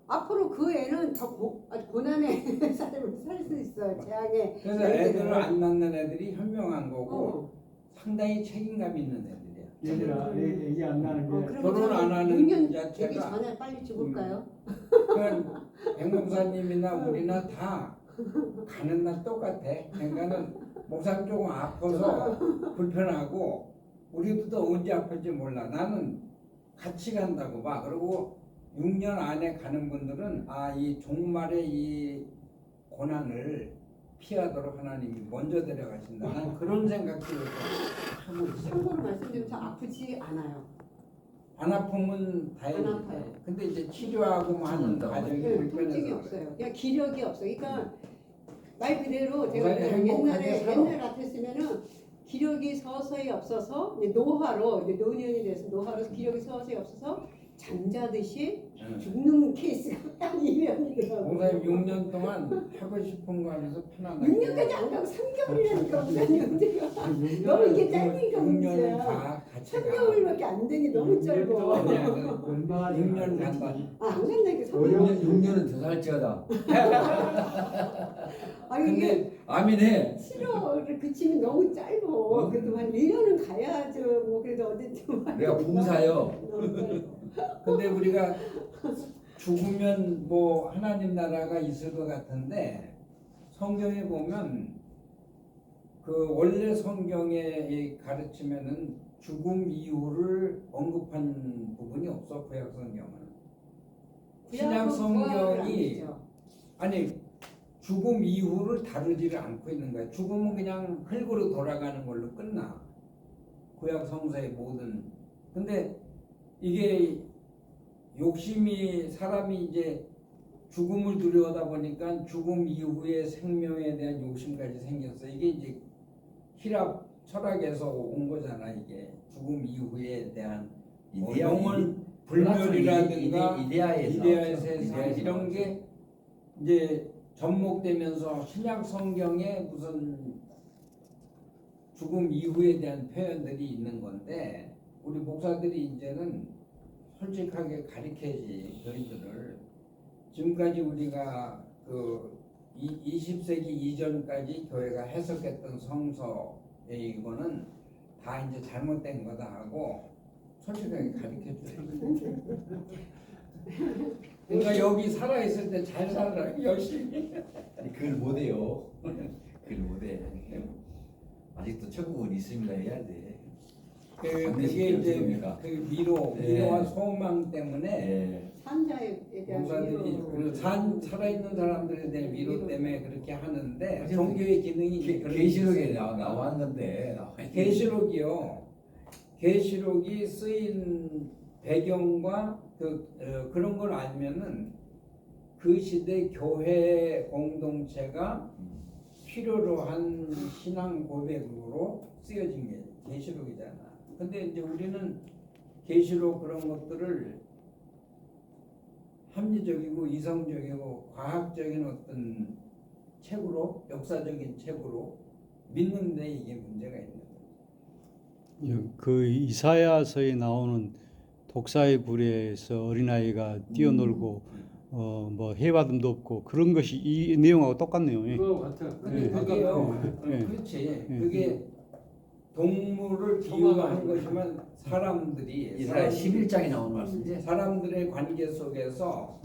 A: 앞으로 그 애는 더 아주 고난의 삶을 살 수 있어요. 재앙의
C: 그래서 애들을 안 낳는 애들이 현명한 거고 상당히 책임감 있는 애들이야.
D: 얘들아 애기 안 나는 게
C: 결혼 안 하는
A: 6년
C: 자체가-
A: 되기 전에 빨리 죽을까요?
C: 그러니까 백목사님이나 우리나 다 가는 날 똑같아. 그러니까는 목사님 조금 아파서 불편하고 우리도 또 언제 아플지 몰라. 나는 같이 간다고 봐. 그리고 6년 안에 가는 분들은 이 종말의 이 고난을 피하도록 하나님이 먼저 데려가신다. 난 그런 생각도 하고 있어요.
A: 참고로 말씀드리면 저 아프지 않아요.
C: 안 아프면 다행이지.
A: 안 아파요.
C: 근데 이제 치료하고 뭐 하는 과정이
A: 통증이
C: 불편해서
A: 없어요. 그냥 기력이 없어요. 그러니까 말 그대로 제가
C: 목사님 행복하게 살아.
A: 옛날 같았으면은 기력이 서서히 없어서 이제 노화로 이제 노년이 돼서 노화로 기력이 서서히 없어서 잠자듯이 죽는 케이스가 딱 이면이더라고요.
C: 목사님 6년 동안 하고 싶은 거 하면서 편안하게
A: 6년까지 안 가고 3개월이라니까 목사님 제가 너무 이게 짧으니까
C: 6년을
A: 문제야.
C: 다 같이 가.
A: 3개월밖에 안 되니 너무 짧아.
C: 아니야,
D: 얼마
C: 6년 간다.
A: 안 간다니까
E: 6년,
A: 3개월.
E: 6년은 더 살찌하다.
A: 아 이게
C: 근데
E: 아멘해.
A: 치료를 그치면 너무 짧아. 그래도 한 1년은 가야죠. 뭐 그래도 어쨌든
E: 내가 봉사요.
C: 근데 우리가 죽으면 뭐 하나님 나라가 있을 것 같은데 성경에 보면 그 원래 성경에 가르치면은 죽음 이후를 언급한 부분이 없어. 구약 성경은. 신약 성경이 아니 죽음 이후를 다루지를 않고 있는 거야. 죽음은 그냥 흙으로 돌아가는 걸로 끝나. 구약 성서의 모든. 근데 이게 욕심이 사람이 이제 죽음을 두려워하다 보니까 죽음 이후의 생명에 대한 욕심까지 생겼어. 이게 이제 히랍 철학에서 온 거잖아. 이게 죽음 이후에 대한 영혼 불멸이라든가 이데아의 세상 이런 게 이제 접목되면서 신약 성경에 무슨 죽음 이후에 대한 표현들이 있는 건데 우리 목사들이 이제는 솔직하게 가르쳐야지 저희들을. 지금까지 우리가 그 20세기 이전까지 교회가 해석했던 성서의 이거는 다 이제 잘못된 거다 하고 솔직하게 가르쳐줘야지. 그러니까 여기 살아있을 때 잘 살아 열심히.
E: 그걸 못해요. 그걸 못해. 아직도 천국은 있습니다 해야 돼.
C: 그게 이제 그 미로와 소망 때문에
E: 네.
A: 산자에 대한
C: 목사들이
A: 위로.
C: 살아있는 사람들에 대한 위로 때문에 그렇게 하는데 종교의 기능이 이제 그런
E: 계시록에
C: 게 있어요.
E: 나왔는데
C: 계시록이요. 계시록이 쓰인 배경과 그런 걸 알면은 그 시대 교회 공동체가 필요로 한 신앙 고백으로 쓰여진 게 계시록이잖아. 근데 이제 우리는 계시록 그런 것들을 합리적이고 이성적이고 과학적인 어떤 책으로, 역사적인 책으로 믿는데 이게 문제가 있는 거죠.
B: 그 이사야서에 나오는 독사의 굴에서 어린아이가 뛰어놀고 뭐 해받음도 없고 그런 것이 이 내용하고 똑같네요. 예.
D: 그거 같아.
C: 근데
B: 예.
C: 그게요,
B: 예.
C: 그렇지.
B: 예.
C: 그게 동물을 비유한 거지만 사람들이
E: 이스라엘 11장에 나오는 말씀이지.
C: 사람들의 관계 속에서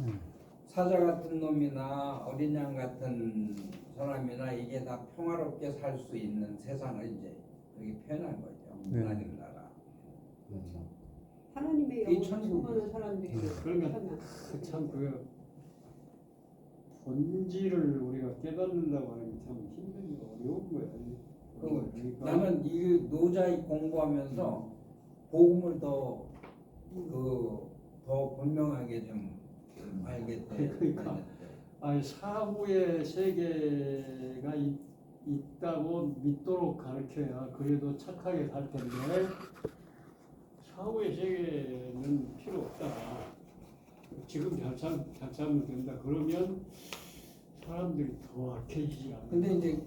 C: 사자 같은 놈이나 어린 양 같은 사람이나 이게 다 평화롭게 살 수 있는 세상을 이제 여기 표현한 거죠.
B: 네.
C: 하나님 나라.
A: 그렇죠. 하나님의
C: 이
A: 영을
C: 천국.
A: 충만한 사람들이
D: 그러니까
A: 태어나.
D: 참 본질을 우리가 깨닫는다고 하는 게 참 힘든 거 어려운 거야. 그러니까
C: 나는 이 노자 공부하면서 복음을 더 분명하게 좀 알게 돼.
D: 그러니까. 아니 사후의 세계가 있다고 믿도록 가르쳐야 그래도 착하게 살 텐데 사후의 세계는 필요 없다. 지금 잘 살면 된다. 그러면 사람들이 더 악해지지 않아.
C: 근데 이제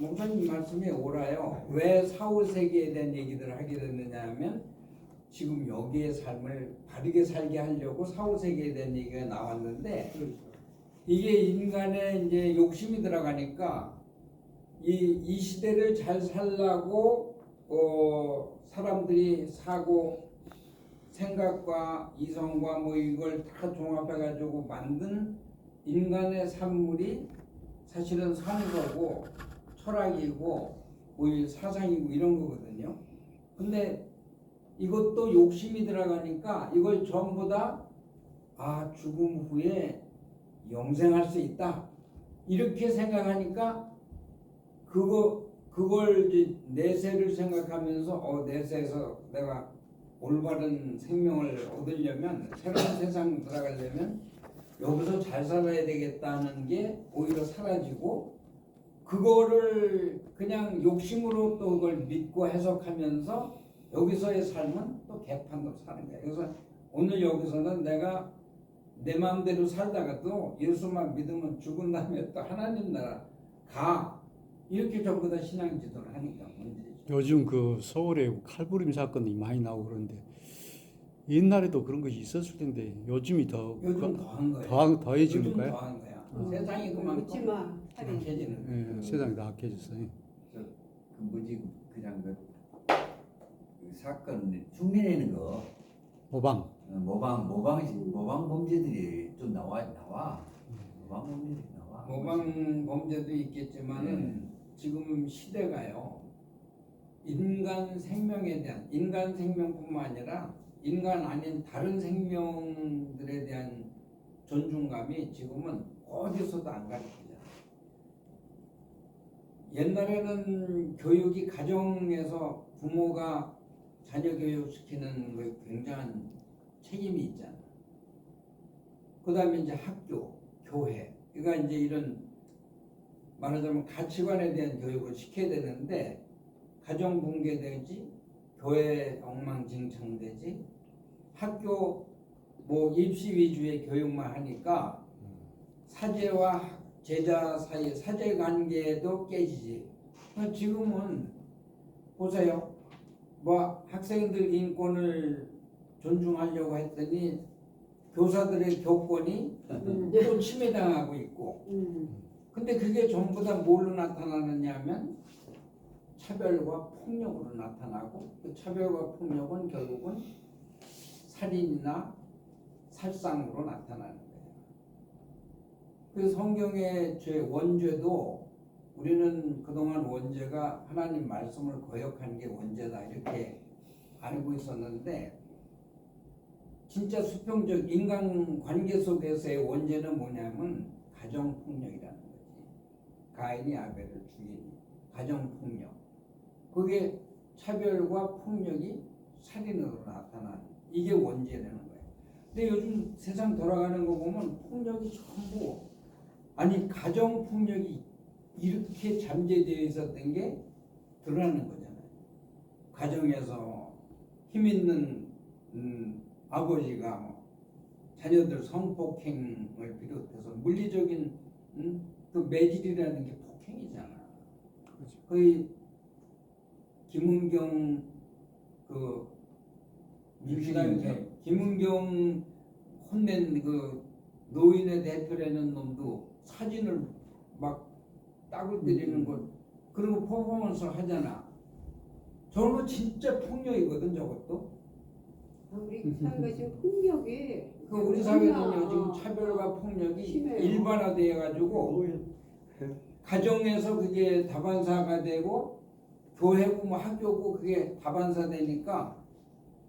C: 목사님 말씀이 옳아요. 왜 사후 세계에 대한 얘기들을 하게 됐느냐 하면 지금 여기의 삶을 바르게 살게 하려고 사후 세계에 대한 얘기가 나왔는데
D: 그렇죠.
C: 이게 인간의 이제 욕심이 들어가니까 이 시대를 잘 살라고 사람들이 사고 생각과 이성과 뭐 이걸 다 종합해 가지고 만든 인간의 산물이 사실은 선거고 철학이고 뭐 사상이고 이런 거거든요. 근데 이것도 욕심이 들어가니까 이걸 전부 다 죽음 후에 영생할 수 있다 이렇게 생각하니까 그걸 이제 내세를 생각하면서 내세에서 내가 올바른 생명을 얻으려면 새로운 세상 들어가려면 여기서 잘 살아야 되겠다는 게 오히려 사라지고 그거를 그냥 욕심으로 또 그걸 믿고 해석하면서 여기서의 삶은 또 개판으로 사는 거예요. 그래서 오늘 여기서는 내가 내 마음대로 살다가도 예수만 믿으면 죽은 다음에 또 하나님 나라 가 이렇게 전부 다 신앙 지도를 하니까 문제죠.
B: 요즘 그 서울에 칼부림 사건이 많이 나오고 그러는데 옛날에도 그런 것이 있었을 텐데 요즘이
C: 요즘 더한 거예요.
B: 더해지는
C: 요즘
B: 거야?
C: 더한 거야. 세상이 그만큼
A: 묻지마.
C: 악해지는
B: 예, 세상이 다 악해졌어요.
E: 그냥 그 사건 흉내내는 거
B: 모방.
E: 모방 범죄들이 좀 나와. 모방 범죄들이 나와.
C: 모방 범죄도 있겠지만은 지금 시대가요. 인간 생명에 대한 인간 생명뿐만 아니라 인간 아닌 다른 생명들에 대한 존중감이 지금은 어디서도 안 가르치잖아요. 옛날에는 교육이 가정에서 부모가 자녀 교육시키는 거에 굉장한 책임이 있잖아. 그 다음에 이제 학교, 교회. 그러니까 이제 이런 말하자면 가치관에 대한 교육을 시켜야 되는데 가정 붕괴되지, 교회 엉망진창되지, 학교 뭐 입시 위주의 교육만 하니까 사제와 제자 사이 사제 관계도 깨지지. 지금은 보세요. 뭐 학생들 인권을 존중하려고 했더니 교사들의 교권이 또 침해당하고 있고. 근데 그게 전부 다 뭘로 나타나느냐 하면 차별과 폭력으로 나타나고 그 차별과 폭력은 결국은 살인이나 살상으로 나타나는 거예요. 그 성경의 원죄도 우리는 그동안 원죄가 하나님 말씀을 거역한 게 원죄다 이렇게 알고 있었는데 진짜 수평적 인간 관계 속에서의 원죄는 뭐냐면 가정폭력이라는 거지. 가인이 아벨을 죽인 가정폭력. 그게 차별과 폭력이 살인으로 나타난 이게 원죄라는 거예요. 근데 요즘 세상 돌아가는 거 보면 폭력이 전부 아니 가정 폭력이 이렇게 잠재되어 있었던 게 드러나는 거잖아요. 가정에서 힘 있는 아버지가 뭐 자녀들 성폭행을 비롯해서 물리적인 그 매질이라는 게 폭행이잖아.
B: 그렇죠.
C: 거의 김은경 그 민주당 김은경 혼낸 그 노인의 대표라는 놈도 사진을 막 따고 때리는 것 그리고 퍼포먼스 하잖아. 저런 거 진짜 폭력이거든 저것도.
A: 우리 사회가 지금 폭력이
C: 그 우리 사회는요 지금 차별과 폭력이
A: 심해요.
C: 일반화되어 가지고 가정에서 그게 다반사가 되고 교회고 뭐 학교고 그게 다반사 되니까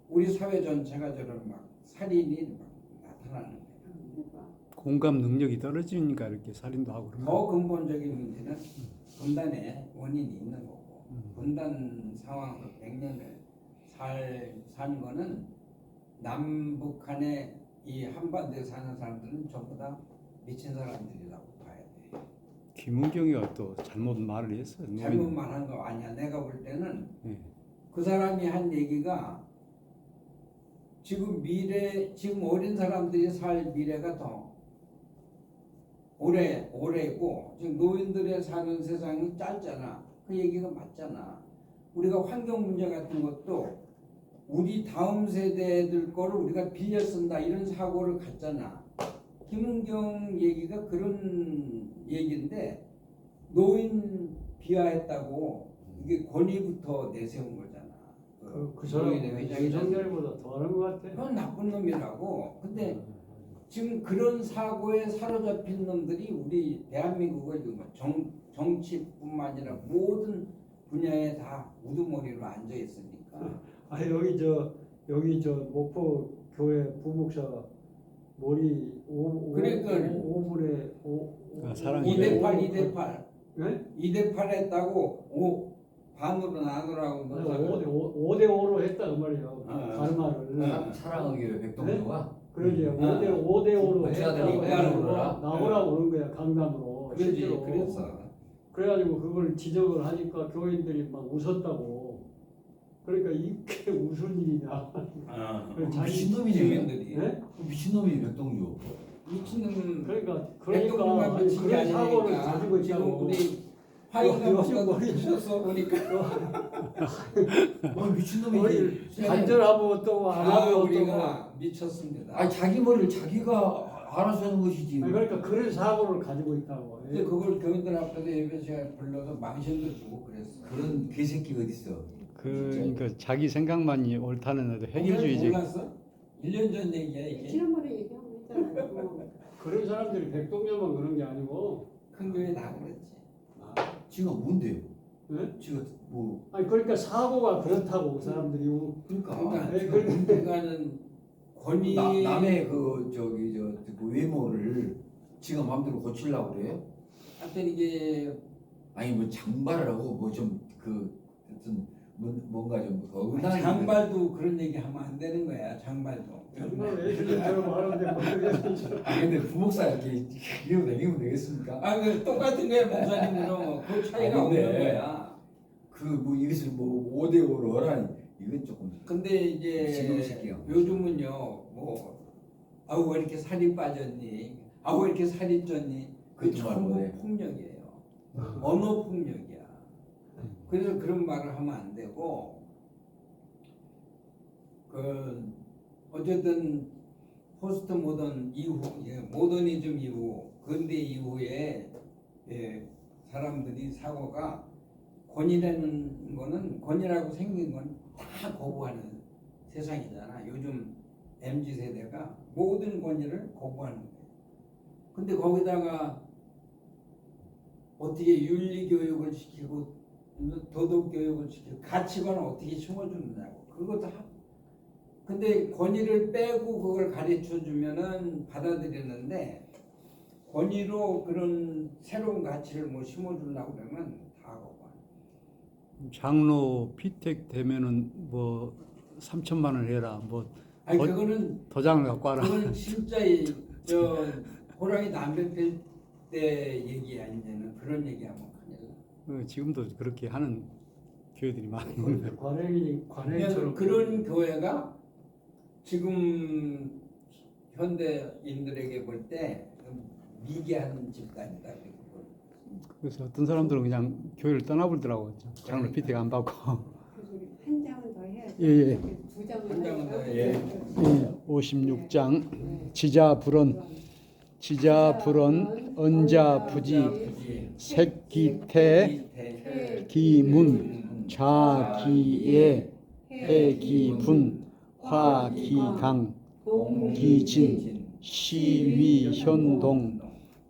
C: 우리 사회 전체가 저런 막 살인이 막 나타나는 거예요.
B: 공감 능력이 떨어지니까 이렇게 살인도 하고 그런 거.
C: 더 근본적인 문제는 분단의 원인이 있는 거고 분단 상황으로 100년을 산 거는 남북한의 이 한반도에 사는 사람들은 전부 다 미친 사람들이라고 봐야 돼.
B: 김은경이가 또 잘못 말을 했어.
C: 잘못 말한 거 아니야. 내가 볼 때는
B: 네.
C: 그 사람이 한 얘기가 지금 어린 사람들이 살 미래가 더 오래고 지금 노인들의 사는 세상이 짧잖아. 그 얘기가 맞잖아. 우리가 환경 문제 같은 것도 우리 다음 세대들 거를 우리가 빌려 쓴다 이런 사고를 갖잖아. 김은경 얘기가 그런 얘기인데 노인 비하했다고 이게 권위부터 내세운 거잖아.
D: 그 사람은
C: 노인의 회장이
D: 윤석열보다 더 하는 것 같아.
C: 그건 나쁜 놈이라고. 근데 지금 그런 사고에 사로잡힌 놈들이 우리 대한민국을 지금 정치뿐만 아니라 모든 분야에 다 우두머리로 앉아 있으니까.
D: 아 여기 저 목포 교회 부목사가 머리
C: 그러니까
D: 5분의 5
B: 아, 사람
C: 2대8
D: 네?
C: 2대8 했다고 반으로 나누라고
D: 5대5로 했다 그 말이에요. 다른 말을.
E: 사랑하기 위해 백동조가
D: 그러지 5대5로
E: 목사들이
C: 빼라고
E: 그러더라.
D: 나오라고 그런 거야 강남으로.
C: 그러지.
D: 실제로.
C: 그랬어.
D: 그래가지고 그걸 지적을 하니까 교인들이 막 웃었다고. 그러니까 이게 무슨 일이냐.
E: 미친놈이지.
C: 주민들이
D: 네?
E: 미친놈이 백동조.
C: 미친놈은
D: 그러니까
C: 백동만 미친 게
D: 그런 사고를
C: 아니니까
D: 가지고
C: 지금
D: 있다고.
C: 우리 화이가
D: 요즘
C: 뭐가
D: 머리-
C: 미쳤어 보니까
E: 미친놈이지.
D: 간절하면 어떠고 안
C: 다
D: 하면 어떠고.
C: 우리가 미쳤습니다.
E: 아니 자기 머리를 자기가 알아서 하는 것이지.
D: 아니, 그러니까 그런 사고를 가지고 있다고.
C: 근데 그걸 교인들 앞에서 예배 시간에 불러서 망신도 주고 그랬어.
E: 그런 개새끼가 어딨어.
B: 그러니까 자기 생각만이 옳다는 애도 획일주의적.
C: 몰랐어? 1년 전 얘기야 이게.
A: 지난번에 얘기하고 했잖아요.
D: 그런 사람들이 백동녀만 그런 게 아니고.
C: 큰 교회 다 그랬지.
E: 지가 뭔데요?
D: 네?
E: 지가 뭐
D: 아니 그러니까 사고가 그렇다고 그 사람들이.
C: 그러니까
D: 네,
C: 그러니까는 권위
E: 남의 그 저기 그 외모를 지가 마음대로 고치려고 그래요?
C: 하여튼 이게
E: 아니 뭐 장발을 하고 뭐 좀 그 하여튼 뭔가 좀 어긋나는
C: 장발도 그런 얘기 하면 안 되는 거야. 장발도.
D: 정말 예수님처럼 하는데 뭐
E: 아 근데 부목사 이렇게 이러고 다니면 되겠습니까?
C: 그 똑같은 거야 목사님으로 그 차이가
E: 아, 근데
C: 없는 거야.
E: 그 뭐 이것을 뭐 5대5로 하라니 이건 조금
C: 근데
E: 지금
C: 이제
E: 새끼야.
C: 요즘은요 뭐 아우 왜 이렇게 살이 빠졌니? 아우 왜 이렇게 살이 쪘니? 그
E: 그것도
C: 전부
E: 말고 해.
C: 폭력이에요. 언어 폭력이야. 그래서 그런 말을 하면 안 되고 그 어쨌든 포스트 모던 이후 모더니즘 이후 근대 이후에 사람들이 사고가 권위라는 거는 권위라고 생긴 건 다 거부하는 세상이잖아. 요즘 MZ 세대가 모든 권위를 거부하는 거예요. 근데 거기다가 어떻게 윤리 교육을 시키고 도덕 교육을 시키고 가치관을 어떻게 심어주느냐고 그것도 근데 권위를 빼고 그걸 가르쳐 주면은 받아들이는데 권위로 그런 새로운 가치를 뭐 심어주려고 그러면 다 거부하는
B: 장로 피택 되면은 뭐 3천만 원 해라, 뭐
C: 아니 그거는
B: 도장을 갖고 와라.
C: 그거는 진짜 저 호랑이 담배 필 때 얘기 아니면은 그런 얘기하면 큰일 나.
B: 지금도 그렇게 하는 교회들이 많이
D: 그
B: 있는데.
D: 관행처럼
C: 그런 교회가 지금 현대인들에게 볼 때 미개한 집단이다.
B: 그래서 어떤 사람들은 그냥 교회를 떠나버리더라고요. 장로 피택 안 받고.
A: 한 장은 더 해야지.
B: 예.
A: 두 장은
C: 한 장은 더
A: 할까요?
C: 예.
B: 56장 지자불언 언자부지 색기태 기문 좌기에 해기분 화기강 기진 시위현동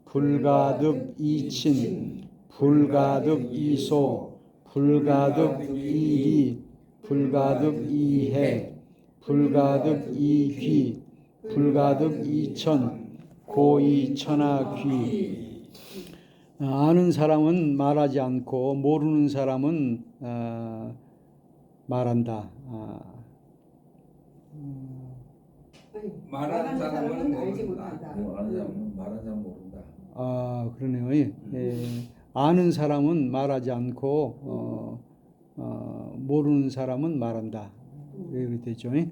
B: 불가득 이친 불가득 이소 불가득 이리 불가득 이해 불가득 이귀 불가득 이천 고이천하귀. 아는 사람은 말하지 않고 모르는 사람은 말한다.
A: 아니,
C: 말하는 사람은
A: 알지
C: 모른다.
A: 못한다.
E: 말하는 사람 모른다.
B: 그러네요. 예. 아는 사람은 말하지 않고 모르는 사람은 말한다. 이렇게 되죠. 그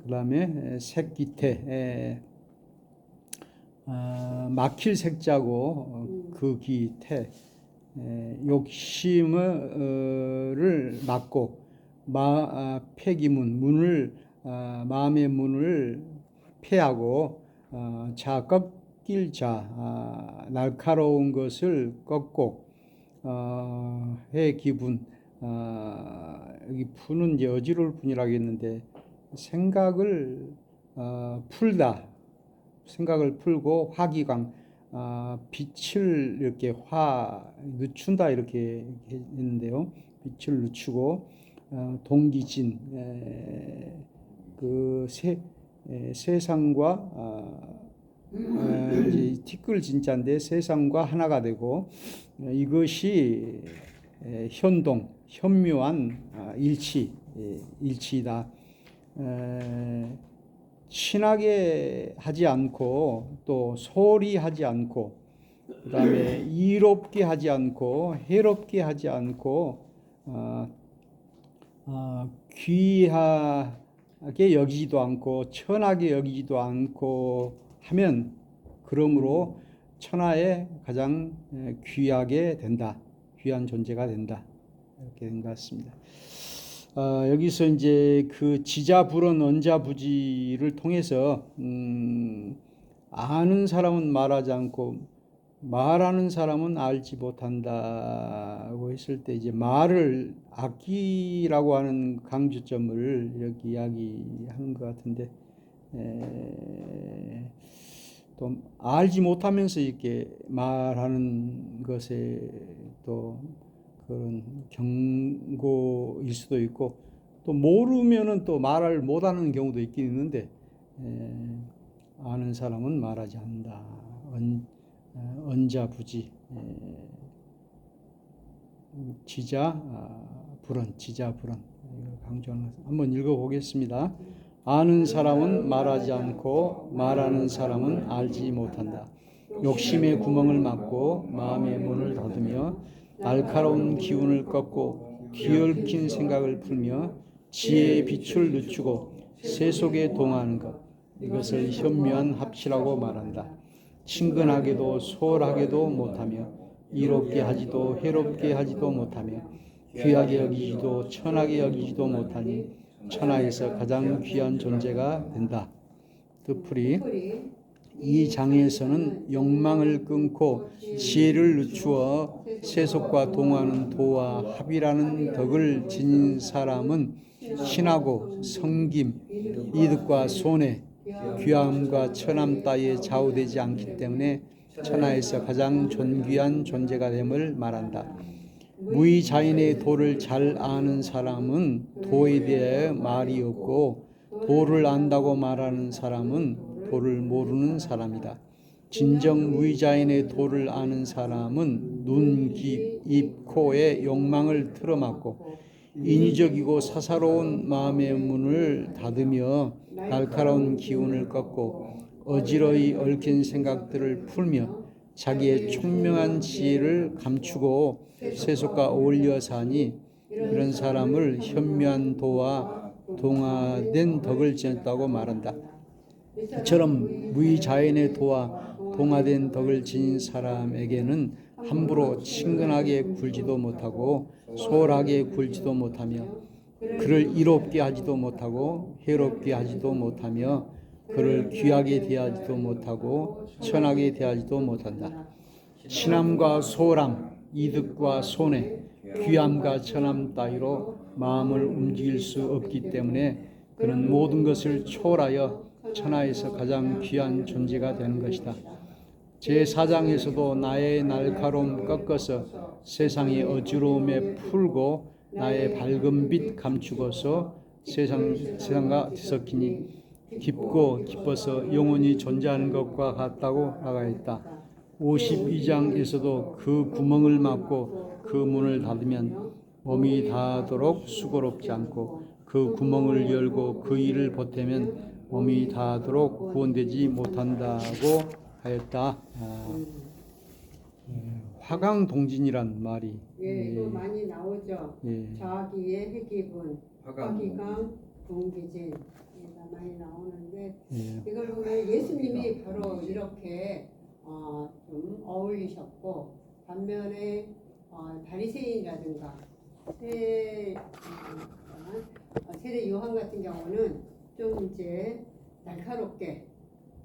B: 다음에 색기태 막힐 색자고 그 기태 욕심을 막고 폐기문 문을 마음의 문을 폐하고 자 꺾일 자 날카로운 것을 꺾고 해기분 여기 푸는 이제 어지러울 뿐이라고 했는데 생각을 풀다. 생각을 풀고 화기강 빛을 이렇게 늦춘다 이렇게 했는데요. 빛을 늦추고 동기진 그 세상과 이제 티끌 진짜인데 세상과 하나가 되고 이것이 현동 현묘한 일치이다. 친하게 하지 않고 또 소홀히 하지 않고 그다음에 이롭게 하지 않고 해롭게 하지 않고 귀하게 여기지도 않고 천하게 여기지도 않고 하면 그러므로 천하에 가장 귀하게 된다. 귀한 존재가 된다. 이렇게 된 것 같습니다. 여기서 이제 그 지자불언 언자부지를 통해서 아는 사람은 말하지 않고 말하는 사람은 알지 못한다고 했을 때 이제 말을 아끼라고 하는 강조점을 이렇게 이야기하는 것 같은데 또 알지 못하면서 이렇게 말하는 것에 또 그런 경고일 수도 있고 또 모르면은 또 말을 못하는 경우도 있긴 있는데 아는 사람은 말하지 않는다. 언자부지 지자불언 강조하는 것 한번 읽어보겠습니다. 아는 사람은 말하지 않고 말하는 사람은 알지 못한다. 욕심의 구멍을 막고 마음의 문을 닫으며 날카로운 기운을 꺾고 뒤얽힌 생각을 풀며 지혜의 빛을 늦추고 세속에 동하는 것 이것을 현묘한 합치라고 말한다. 친근하게도 소홀하게도 못하며 이롭게 하지도 해롭게 하지도 못하며 귀하게 여기지도 천하게 여기지도 못하니 천하에서 가장 귀한 존재가 된다. 뜻풀이 이 장에서는 욕망을 끊고 지혜를 늦추어 세속과 동하는 도와 합이라는 덕을 지닌 사람은 신하고 성김, 이득과 손해, 귀함과 천함 따위에 좌우되지 않기 때문에 천하에서 가장 존귀한 존재가 됨을 말한다. 무의자인의 도를 잘 아는 사람은 도에 대해 말이 없고 도를 안다고 말하는 사람은 도를 모르는 사람이다. 진정 무의자인의 도를 아는 사람은 눈, 귀, 입, 코의 욕망을 틀어막고 인위적이고 사사로운 마음의 문을 닫으며 날카로운 기운을 꺾고 어지러이 얽힌 생각들을 풀며 자기의 총명한 지혜를 감추고 세속과 어울려 사니 이런 사람을 현묘한 도와 동화된 덕을 지녔다고 말한다. 이처럼 무의자연의 도와 동화된 덕을 지닌 사람에게는 함부로 친근하게 굴지도 못하고 소홀하게 굴지도 못하며 그를 이롭게 하지도 못하고 해롭게 하지도 못하며 그를 귀하게 대하지도 못하고 천하게 대하지도 못한다. 친함과 소홀함, 이득과 손해, 귀함과 천함 따위로 마음을 움직일 수 없기 때문에 그는 모든 것을 초월하여 천하에서 가장 귀한 존재가 되는 것이다. 제4장에서도 나의 날카로움 꺾어서 세상의 어지러움에 풀고 나의 밝은 빛 감추고서 세상과 뒤섞이니 깊고 깊어서 영원히 존재하는 것과 같다고 나가있다. 52장에서도 그 구멍을 막고 그 문을 닫으면 몸이 닿도록 수고롭지 않고 그 구멍을 열고 그 일을 보태면 몸이 닿도록 구원되지 못한다고 하였다. 화강동진이란 말이
A: 또 많이 나오죠. 자기의 회기분, 화기강, 동기진 많이 나오는데 이걸 보면 예수님이 바로 이렇게 좀 어울리셨고 반면에 바리새인이라든가 세례 요한 같은 경우는 좀 이제 날카롭게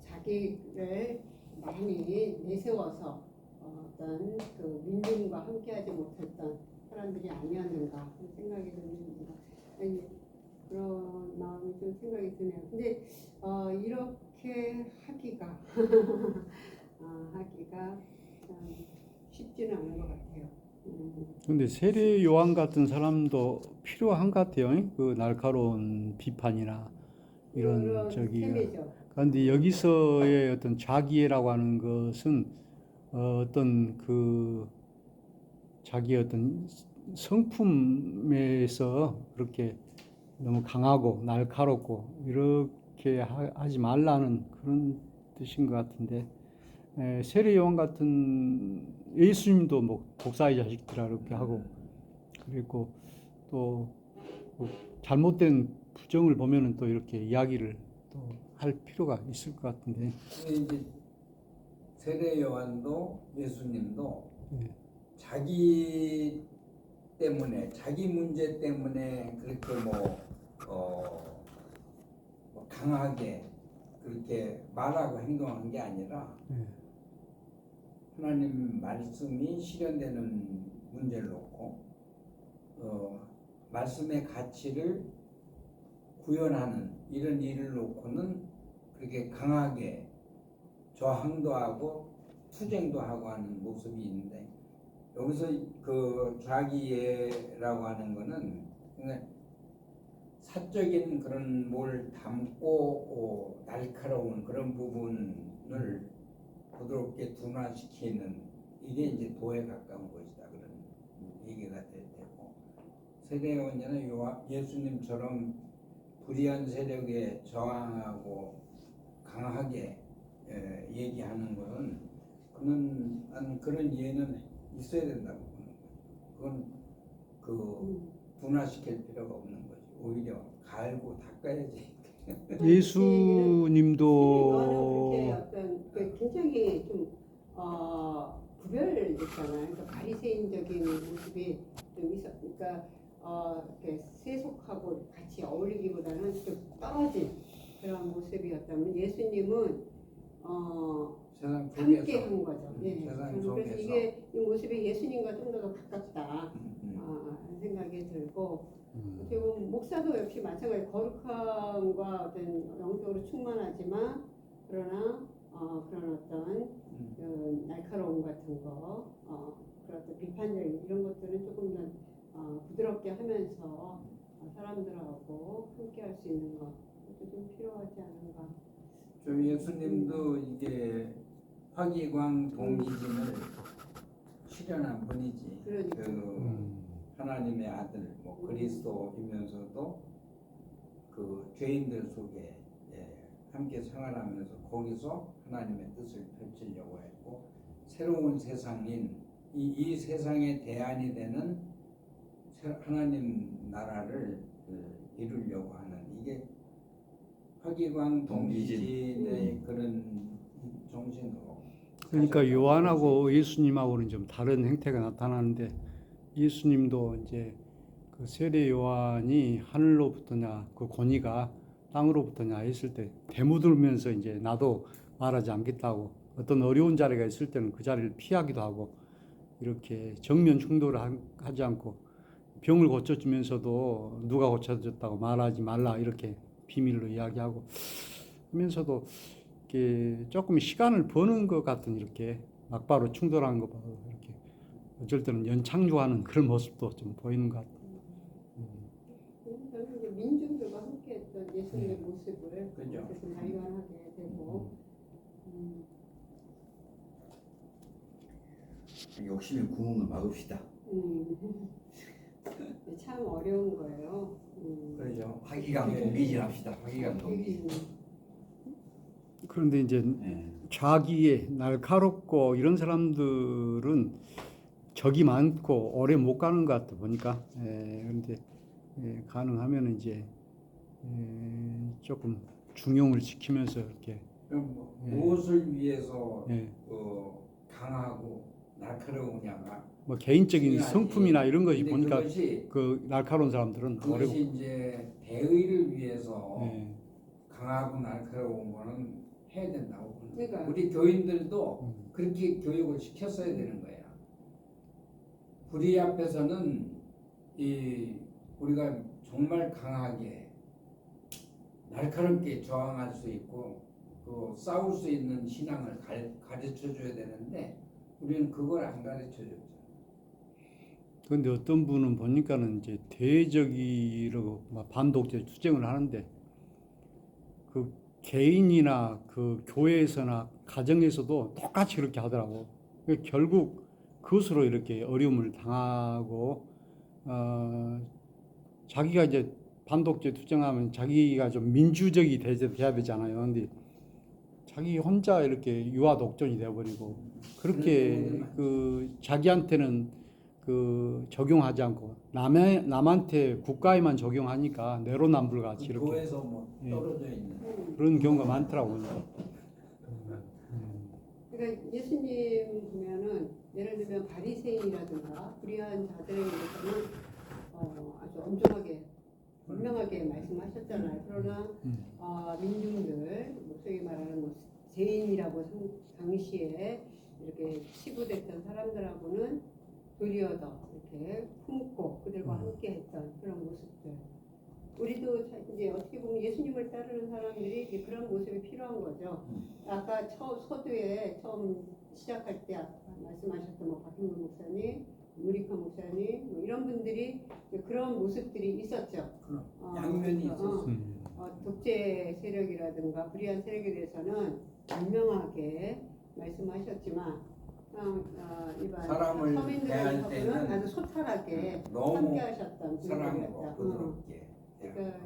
A: 자기를 많이 내세워서 어떤 그 민중과 함께하지 못했던 사람들이 아니었는가 그런 생각이 듭니다. 그런 마음이 좀 생각이 드네요. 근데 이렇게 하기가 하기가 참 쉽지는 않은 것 같아요.
B: 근데 세례 요한 같은 사람도 필요한 것 같아요. 그 날카로운 비판이나 이런 저기. 그런데 여기서의 어떤 자기애라고 하는 것은 어떤 그 자기의 어떤 성품에서 그렇게 너무 강하고 날카롭고 이렇게 하지 말라는 그런 뜻인 것 같은데 세례 요한 같은 예수님도 뭐 독사의 자식들아 이렇게 하고 그리고 또 뭐 잘못된 부정을 보면은 또 이렇게 이야기를 또 할 필요가 있을 것 같은데
C: 이제 세례 요한도 예수님도 자기 때문에 자기 문제 때문에 그렇게 뭐 강하게 그렇게 말하고 행동한 게 아니라 하나님 말씀이 실현되는 문제를 놓고 말씀의 가치를 구현하는 이런 일을 놓고는 그렇게 강하게 저항도 하고 투쟁도 하고 하는 모습이 있는데 여기서 그 자기애라고 하는 거는 사적인 그런 뭘 담고 날카로운 그런 부분을 부드럽게 둔화시키는 이게 이제 도에 가까운 것이다 그런 얘기가 되고 세례요한이나 예수님처럼 불의한 세력에 저항하고 강하게 얘기하는 것은 그런 이해는 있어야 된다고 보는 거죠. 그건 둔화시킬 필요가 없는 거죠. 오히려 갈고 닦아야지.
B: 예수님도
A: 그렇게 어떤 굉장히 좀 구별됐잖아요. 그러니까 바리새인적인 모습이 좀 있어. 그러니까 이렇게 세속하고 같이 어울리기보다는 좀 떨어진 그런 모습이었다면 예수님은
C: 세상
A: 함께 한 거죠.
C: 세상
A: 저는
C: 속에서.
A: 그래서 이 모습이 예수님과 좀 더 가깝다 하는 생각이 들고 어떻게 보면 목사도 역시 마찬가지 거룩함과 어떤 영적으로 충만하지만 그러나 그런 어떤 날카로움 같은 거 그런 어떤 비판적인 이런 것들은 조금 더 부드럽게 하면서 사람들하고 함께 할 수 있는 것도 좀 필요하지 않은가.
C: 저 예수님도 이게 화기광 동기진을 실현한 분이지.
A: 그러니까.
C: 하나님의 아들, 뭐 그리스도이면서도 그 죄인들 속에 함께 생활하면서 거기서 하나님의 뜻을 펼치려고 했고 새로운 세상인 이 세상의 대안이 되는 하나님 나라를 이루려고 하는 이게 화기광 동지진의 그런 정신으로.
B: 그러니까 요한하고 예수님하고는 좀 다른 행태가 나타나는데 예수님도 이제 그 세례 요한이 하늘로부터냐 그 권위가 땅으로부터냐 했을 때 대묻으면서 이제 나도 말하지 않겠다고 어떤 어려운 자리가 있을 때는 그 자리를 피하기도 하고 이렇게 정면 충돌을 하지 않고 병을 고쳐주면서도 누가 고쳐줬다고 말하지 말라 이렇게 비밀로 이야기하고 하면서도 이렇게 조금 시간을 버는 것 같은 이렇게 막바로 충돌하는 것 봐도 이렇게 어쩔 때는 연창조하는 그런 모습도 좀 보이는 것 같아요.
A: 저는 이제 민중들과 함께했던 예수님의 모습을
C: 그죠.
A: 그래서 발견하게 되고
E: 욕심의 구멍을 막읍시다.
A: 참 어려운 거예요.
C: 그렇죠.
E: 화기강 동기진합시다. 화기강 동기진.
B: 그런데 이제
E: 예.
B: 자기의 날카롭고 이런 사람들은 적이 많고 오래 못 가는 것 같아 보니까. 그런데 가능하면 이제 조금 중용을 지키면서 이렇게
C: 그럼 무엇을 위해서
B: 예.
C: 강하고 날카로우냐가
B: 뭐 개인적인
C: 중요하지.
B: 성품이나 이런 것이
C: 근데
B: 보니까
C: 그것이
B: 그 날카로운 사람들은 오래
C: 그것이 이제 대의를 위해서
B: 예.
C: 강하고 날카로운 거는 해야 된다고 봅니다.
A: 그러니까.
C: 우리 교인들도 그렇게 교육을 시켰어야 되는 거야. 불의 앞에서는 우리가 정말 강하게 날카롭게 저항할 수 있고 또 싸울 수 있는 신앙을 가르쳐 줘야 되는데 우리는 그걸 안 가르쳐 줬죠.
B: 그런데 어떤 분은 보니까는 이제 대적이라고 막 반독재 투쟁을 하는데 그 개인이나 그 교회에서나 가정에서도 똑같이 그렇게 하더라고. 결국 그것으로 이렇게 어려움을 당하고 자기가 이제 반독재 투쟁하면 자기가 좀 민주적이 돼야 되잖아요. 근데 자기 혼자 이렇게 유아 독존이 되어버리고 그렇게 그 자기한테는 그 적용하지 않고 남한테 국가에만 적용하니까 내로남불같이 이렇게
C: 교회에서 뭐 떨어져 있는
B: 그런 경우가 많더라고요.
A: 그러니까 예수님 보면은 예를 들면 바리새인이라든가 불의한 자들에 대해서는 아주 엄중하게 분명하게 말씀하셨잖아요. 그러나 민중들 소위 말하는 뭐 죄인이라고 당시에 이렇게 치부됐던 사람들하고는 도리어 더 이렇게 품고 그들과 함께했던 그런 모습들. 우리도 이제 어떻게 보면 예수님을 따르는 사람들이 이제 그런 모습이 필요한 거죠. 아까 서두에 처음 시작할 때 말씀하셨던 뭐 박hin문 목사님, 무리카 목사님 뭐 이런 분들이 그런 모습들이 있었죠.
C: 양면이 있었어요.
A: 독재 세력이라든가 불의한 세력에 대해서는 분명하게 말씀하셨지만 일반
C: 사람을 대할
A: 서민들하고는
C: 때는
A: 아주 소탈하게
C: 너무
A: 함께하셨던
C: 사랑으로
A: 분들이었다.
C: 부드럽게.
A: 그러니까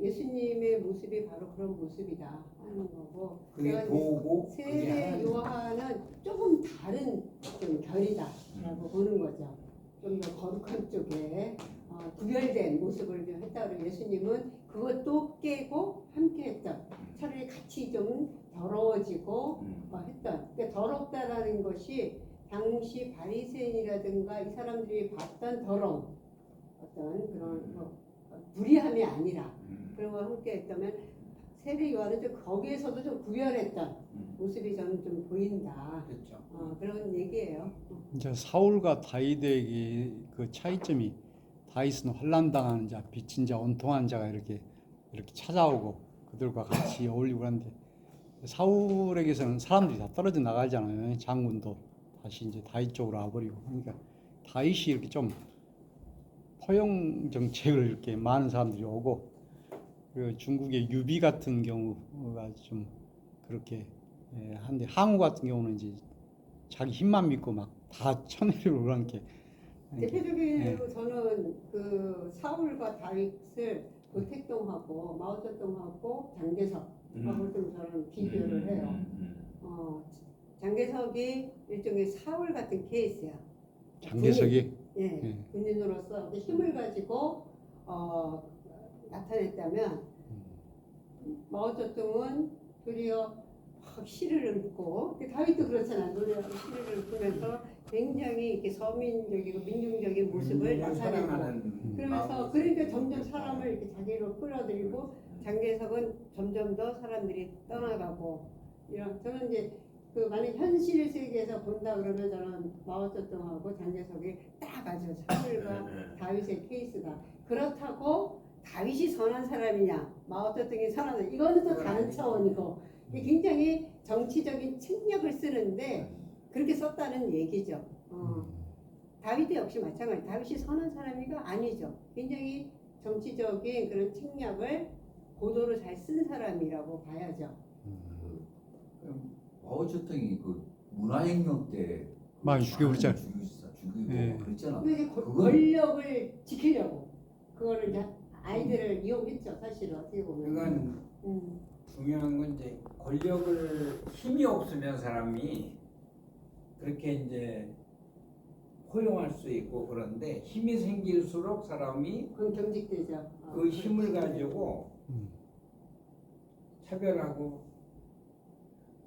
A: 예수님의 모습이 바로 그런 모습이다 하는 거고
C: 그게 도우고
A: 세례 요한은 조금 다른 좀 결이다라고 보는 거죠. 좀 더 거룩한 쪽에 구별된 모습을 좀 했다고 예수님은 그것도 깨고 함께했던 차라리 같이 좀 더러워지고 했던 그러니까 더럽다라는 것이 당시 바리새인이라든가 이 사람들이 봤던 더러움 어떤 그런 무리함이 아니라 그런 걸 함께 했다면 세례 요한은 좀 거기에서도 좀 구별했던 모습이 저는 좀 보인다.
C: 그렇죠.
A: 그런 얘기예요.
B: 이제 사울과 다윗의 그 차이점이 다윗은 환난당하는 자, 빚진 자, 온통한 자가 이렇게 찾아오고 그들과 같이 어울리고 하는데 사울에게서는 사람들이 다 떨어져 나가잖아요. 장군도 다시 이제 다윗 쪽으로 와버리고 그러니까 다윗이 이렇게 좀 포용 정책을 이렇게 많은 사람들이 오고 그 중국의 유비 같은 경우가 좀 그렇게 한데 항우 같은 경우는 이제 자기 힘만 믿고 막 다 쳐내려고 그런 게
A: 대표적으로 저는 그 사울과 다윗을 도택동하고 마오쩌둥하고 장개석 하고 좀 저는 비교를 해요. 장개석이 일종의 사울 같은 케이스야.
B: 장개석이
A: 예,
B: 예.
A: 군인으로서 어떤 힘을 가지고 나타냈다면 마오쩌둥은 도리어 막 시를 읊고 다윗도 그렇잖아. 노래하고 시를 읊으면서 굉장히 이렇게 서민적이고 민중적인 모습을 나타내고 그러면서 그러니까 점점 사람을 이렇게 자기로 끌어들이고 장개석은 점점 더 사람들이 떠나가고 이런 저는 이제 그 만약 현실 세계에서 본다 그러면 저는 마오쩌둥하고 장개석이 딱 아주 사울과 다윗의 케이스다. 그렇다고 다윗이 선한 사람이냐 마오쩌둥이 선한 사람 이거는 또 다른 차원이고 이게 굉장히 정치적인 책략을 쓰는데 그렇게 썼다는 얘기죠. 다윗도 역시 마찬가지. 다윗이 선한 사람이가 아니죠. 굉장히 정치적인 그런 책략을 고도로 잘 쓴 사람이라고 봐야죠.
E: 마오쩌둥이 그 문화혁명 때
B: 많이 죽여버렸잖아.
E: 죽이고
B: 예.
E: 그랬잖아.
A: 근데 이제
E: 그건-
A: 권력을 지키려고 그거를 이제 아이들을 이용했죠. 사실은 어떻게 보면.
C: 그건 중요한 건 이제 권력을 힘이 없으면 사람이 그렇게 이제 포용할 수 있고 그런데 힘이 생길수록 사람이
A: 그건 경직되죠.
C: 그 힘을 가지고 차별하고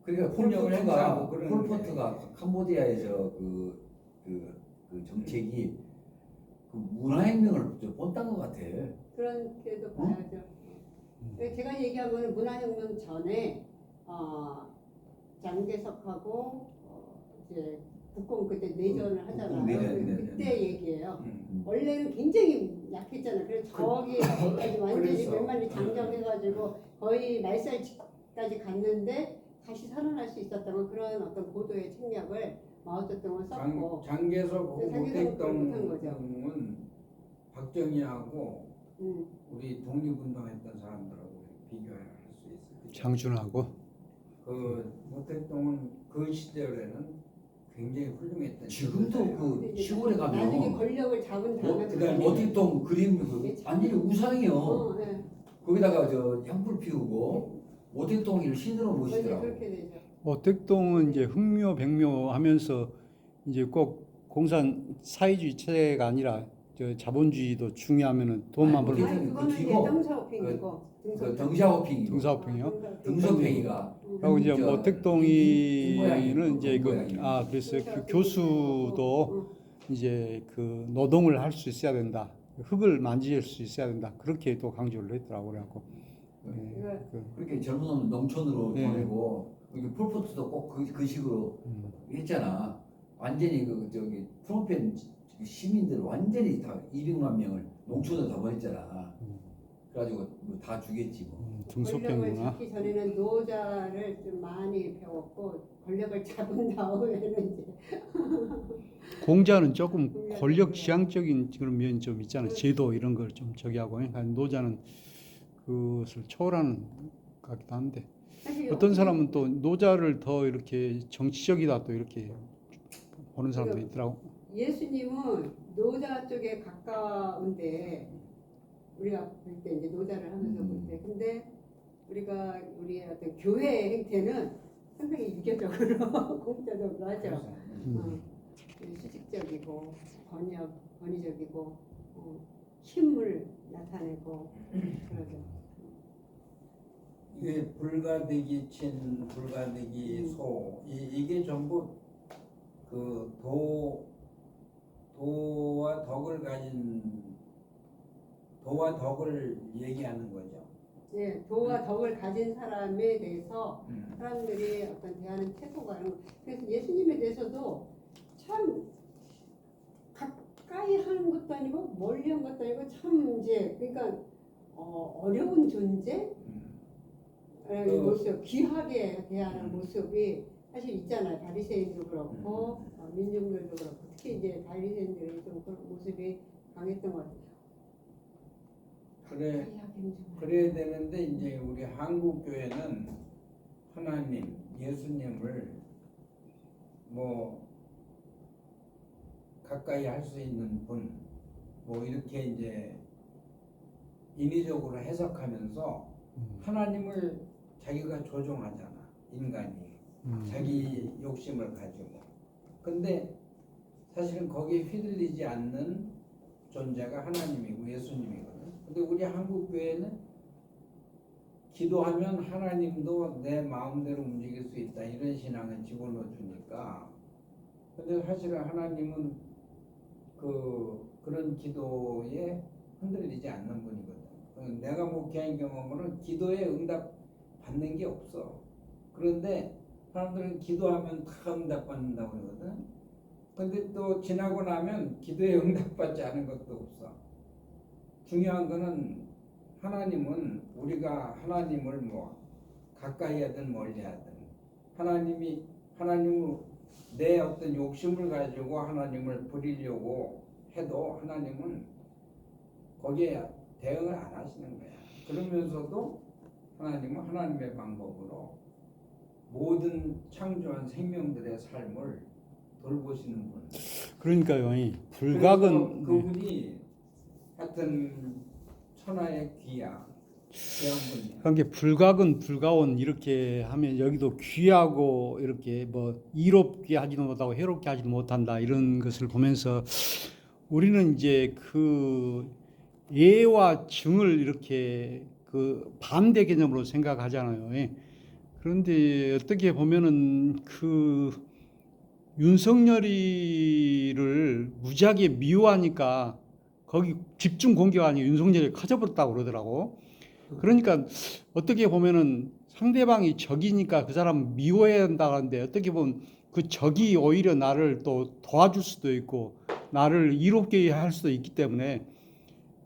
E: 그러니까
C: 폭력을 행사하고 그러는데.
E: 폴포트가 캄보디아에서 그 정책이 그 문화혁명을 좀 뻔딴 것 같아.
A: 그렇게도 봐야죠. 제가 얘기한 거는 문화혁명 전에 장개석하고 이제 국공 그때 내전을 하잖아요.
E: 내전.
A: 그때 얘기예요. 원래는 굉장히 약했잖아요. 그래서 저기까지 완전히
C: 그래서.
A: 몇 마리 장정해가지고 거의 말살까지 갔는데 다시 살아날 수 있었던 그런 어떤 고도의 책략을 마오쩌둥은 썼고
C: 장개석하고
A: 장개석은 그걸 못한 거죠.
C: 모택동은 박정희하고
A: 음.
C: 우리 독립운동했던 사람들하고 비교할 수 있어요.
B: 장준하고
C: 그 모택동은 그 시절에는 굉장히 훌륭했던
E: 지금도
C: 시대예요.
E: 그
A: 근데 이제
E: 시골에
A: 나중에
E: 가면
A: 권력을 잡은 다음에
E: 모택동 그림 그 완전히 우상이요.
A: 네.
E: 거기다가 저 향불 피우고 모택동이를 신으로
A: 원래
E: 모시더라고.
A: 그렇게 되죠.
B: 모택동은 이제 흑묘 백묘 하면서 이제 꼭 공산 사회주의 체제가 아니라 저 자본주의도 중요하면은 돈만
E: 아니,
B: 벌고
A: 아니 그거는 이제
E: 기고,
A: 덩샤오핑이고
E: 그 등샤오핑이고
B: 등사업행이요.
E: 등소팽이가
B: 그리고 이제
E: 저
B: 모택동이는 이제 그
E: 모양이에요.
B: 그랬어요. 교수도 이제 그 노동을 할 수 있어야 된다. 흙을 만질 수 있어야 된다. 그렇게 또 강조를 했더라고 그래갖고. 예, 그,
E: 그렇게 젊은 놈 농촌으로
B: 네.
E: 보내고 여기 폴포트도 꼭 그 식으로 했잖아. 완전히 그 저기 프놈펜 시민들 완전히 다 200만 명을 농촌으로 다 보냈잖아. 그래가지고 뭐 다 죽였지 뭐.
A: 권력을
B: 등소평구나.
A: 잡기 전에는 노자를 좀 많이 배웠고 권력을 잡은 다음에는 이제
B: 공자는 조금 권력 지향적인 그런 면이 좀 있잖아요. 제도 이런 걸 좀 저기 하고 그러니까 노자는 그것을 초월하는 것 같기도 한데
A: 사실
B: 어떤 사람은 또 노자를 더 이렇게 정치적이다 또 이렇게 보는 사람도 있더라고.
A: 예수님은 노자 쪽에 가까운데 우리가 볼 때 이제 노자를 하면서 볼 때 근데 우리가 우리의 어떤 교회 행태는 상당히 유교적으로 공자적으로 하죠. 수직적이고 권위적이고 힘을 나타내고 그러죠.
C: 이게 불가대기 친, 불가대기 소 이게 전부 그 도와 덕을 얘기하는 거죠.
A: 예, 도와 덕을 가진 사람에 대해서 사람들이 어떤 대하는 태도가 이런 거. 그래서 예수님에 대해서도 참 가까이 하는 것도 아니고 멀리 하는 것도 아니고 참 이제 그러니까 어려운 존재 모습, 귀하게 대하는 모습이 사실 있잖아요. 바리새인도 그렇고 민중들도 그렇고 특히 이제 바리새인들의 좀 그런 모습이 강했던 것 같아요.
C: 그래야 되는데 이제 우리 한국 교회는 하나님, 예수님을 뭐 가까이 할 수 있는 분, 뭐 이렇게 이제 인위적으로 해석하면서 하나님을 자기가 조종하잖아. 인간이 자기 욕심을 가지고. 근데 사실은 거기에 휘둘리지 않는 존재가 하나님이고 예수님이거든. 근데 우리 한국 교회는 기도하면 하나님도 내 마음대로 움직일 수 있다 이런 신앙을 집어넣어 주니까. 근데 사실은 하나님은 그런 기도에 흔들리지 않는 분이거든. 내가 목회한 경험으로는 기도에 응답 받는 게 없어. 그런데 사람들은 기도하면 다 응답 받는다고 그러거든. 근데 또 지나고 나면 기도에 응답받지 않은 것도 없어. 중요한 거는 하나님은 우리가 하나님을 뭐 가까이 하든 멀리 하든 하나님은 내 어떤 욕심을 가지고 하나님을 부리려고 해도 하나님은 거기에 대응을 안 하시는 거야. 그러면서도 하나님은 하나님의 방법으로 모든 창조한 생명들의 삶을 돌보시는 분.
B: 그러니까요. 이 불각은
C: 그분이 하여튼 천하의 귀한 분이야.
B: 그러니까 불각은 불가온 이렇게 하면 여기도 귀하고 이렇게 뭐 이롭게 하지도 못하고 해롭게 하지도 못한다 이런 것을 보면서 우리는 이제 그 예와 증을 이렇게 그 반대 개념으로 생각하잖아요. 예. 그런데 어떻게 보면은 그 윤석열이를 무지하게 미워하니까 거기 집중 공격하니 윤석열이 커져버렸다고 그러더라고. 그러니까 어떻게 보면은 상대방이 적이니까 그 사람 미워해야 한다는데 어떻게 보면 그 적이 오히려 나를 또 도와줄 수도 있고 나를 이롭게 할 수도 있기 때문에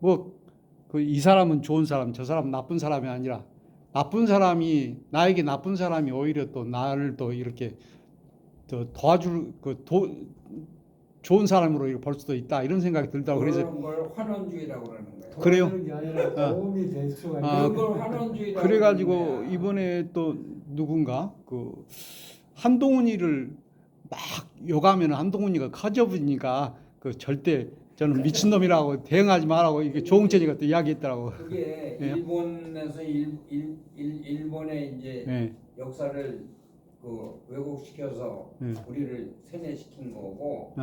B: 뭐 그 이 사람은 좋은 사람, 저 사람은 나쁜 사람이 아니라 나쁜 사람이 나에게 나쁜 사람이 오히려 또 나를 또 이렇게 또 도와줄 좋은 사람으로 이렇게 볼 수도 있다 이런 생각이 들다고 그래서
C: 그런 걸 환원주의라고 그러는 거예요.
B: 그래요?
D: 도와주는 게 아니라 도움이 될 수가
B: 아,
D: 있는
C: 그런 걸 환원주의라고
B: 그래가지고
C: 그러는 거야.
B: 이번에 또 누군가 그 한동훈이를 막 욕하면 한동훈이가 커져버리니까 그 절대 저는 미친놈이라고 대응하지 말라고 이게 조홍천이가 또 이야기했더라고.
C: 그게
B: 예.
C: 일본에서 일본의 이제
B: 예.
C: 역사를 그 왜곡시켜서
B: 예.
C: 우리를 세뇌시킨 거고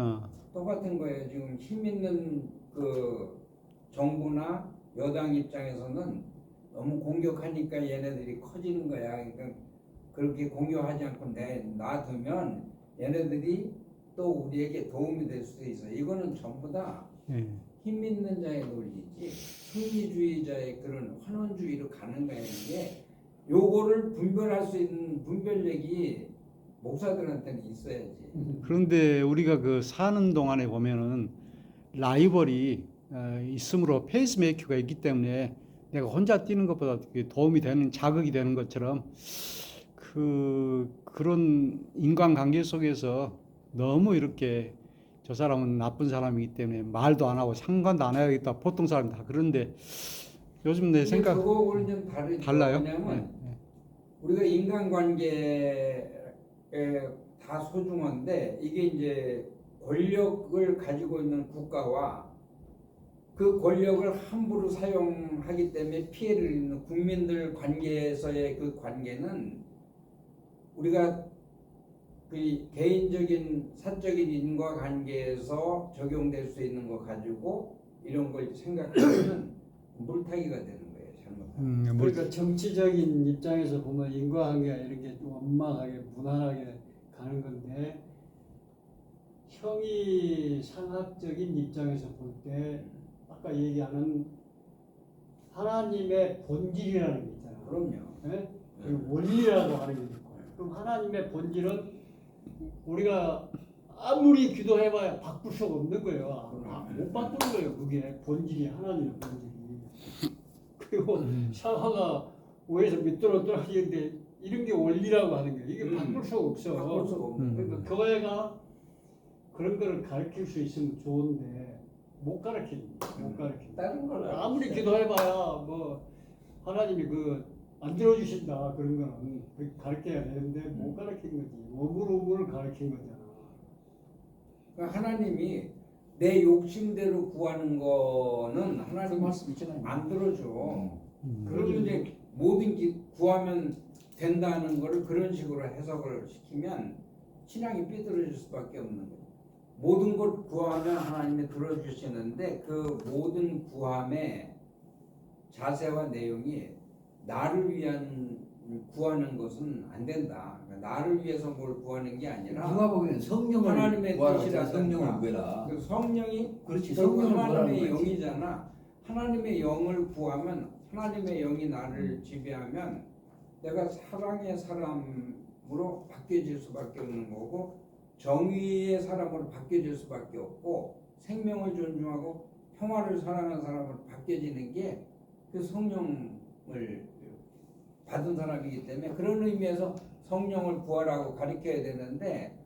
C: 똑같은 거예요. 지금 힘 있는 그 정부나 여당 입장에서는 너무 공격하니까 얘네들이 커지는 거야. 그러니까 그렇게 공격하지 않고 놔두면 얘네들이 또 우리에게 도움이 될 수도 있어. 이거는 전부 다 힘 있는 자의 논리지 승리주의자의 그런 환원주의로 가는 거야. 이게 요거를 분별할 수 있는 분별력이 목사들한테는 있어야지.
B: 그런데 우리가 그 사는 동안에 보면은 라이벌이 있으므로 페이스메이커가 있기 때문에 내가 혼자 뛰는 것보다 도움이 되는 자극이 되는 것처럼 그런 인간관계 속에서 너무 이렇게 저 사람은 나쁜 사람이기 때문에 말도 안 하고 상관도 안 해야겠다. 보통 사람 다 그런데 요즘 내 생각
C: 그거는 좀
B: 달라요?
C: 왜냐면 우리가 인간관계에 다 소중한데 이게 이제 권력을 가지고 있는 국가와 그 권력을 함부로 사용하기 때문에 피해를 입는 국민들 관계에서의 그 관계는 우리가 그 개인적인 사적인 인과관계에서 적용될 수 있는 거 가지고 이런 걸 생각하면 물타기가 되는 거예요. 잘못하면.
D: 그러니까 정치적인 입장에서 보면 인과관계가 이렇게 원만하게 무난하게 가는 건데 형이 상학적인 입장에서 볼 때 아까 얘기하는 하나님의 본질이라는 게 있잖아요.
C: 그럼요.
D: 네? 그리고 원리라고 하는 게 있고 그럼 하나님의 본질은 우리가 아무리 기도해봐야 바꿀 수가 없는 거예요. 못 바꾸는 거예요. 그게 본질이 하나님의 본질이. 그리고 샤화가 오해서 밑으로 떨어지는데 이런 게 원리라고 하는 거예요. 이게 바꿀 수가 없어.
C: 바꿀 수가 없는 거예요.
D: 그러니까 교회가 그런 거를 가르칠 수 있으면 좋은데 못 가르칩니다. 못 가르칩니다.
C: 다른 걸
D: 아무리 기도해봐야 뭐 하나님이 안 들어주신다 그런 거는 가르쳐야 되는데 못 가르친 거지. 오물오물을 가르친 거잖아.
C: 그러니까 하나님이 내 욕심대로 구하는 거는 하나님
E: 말씀 있잖아요.
C: 안 들어줘. 그러면 이제 모든 구하면 된다는 거를 그런 식으로 해석을 시키면 신앙이 삐뚤어질 수밖에 없는 거예요. 모든 걸 구하면 하나님이 들어주시는데 그 모든 구함의 자세와 내용이 나를 위한 구하는 것은 안 된다. 그러니까 나를 위해서 뭘 구하는 게 아니라
E: 누가 보기에는 성령을
C: 하나님의
E: 구하라.
C: 뜻이라든가.
E: 성령을 구해라.
C: 그 성령이
E: 그렇지.
C: 결국
E: 성령을
C: 하나님의
E: 구하라는 거지.
C: 영이잖아. 하나님의 영을 구하면 하나님의 영이 나를 지배하면 내가 사랑의 사람으로 바뀌어질 수밖에 없는 거고 정의의 사람으로 바뀌어질 수밖에 없고 생명을 존중하고 평화를 사랑하는 사람으로 바뀌어지는 게 그 성령을 받은 사람이기 때문에 그런 의미에서 성령을 구하라고 가르쳐야 되는데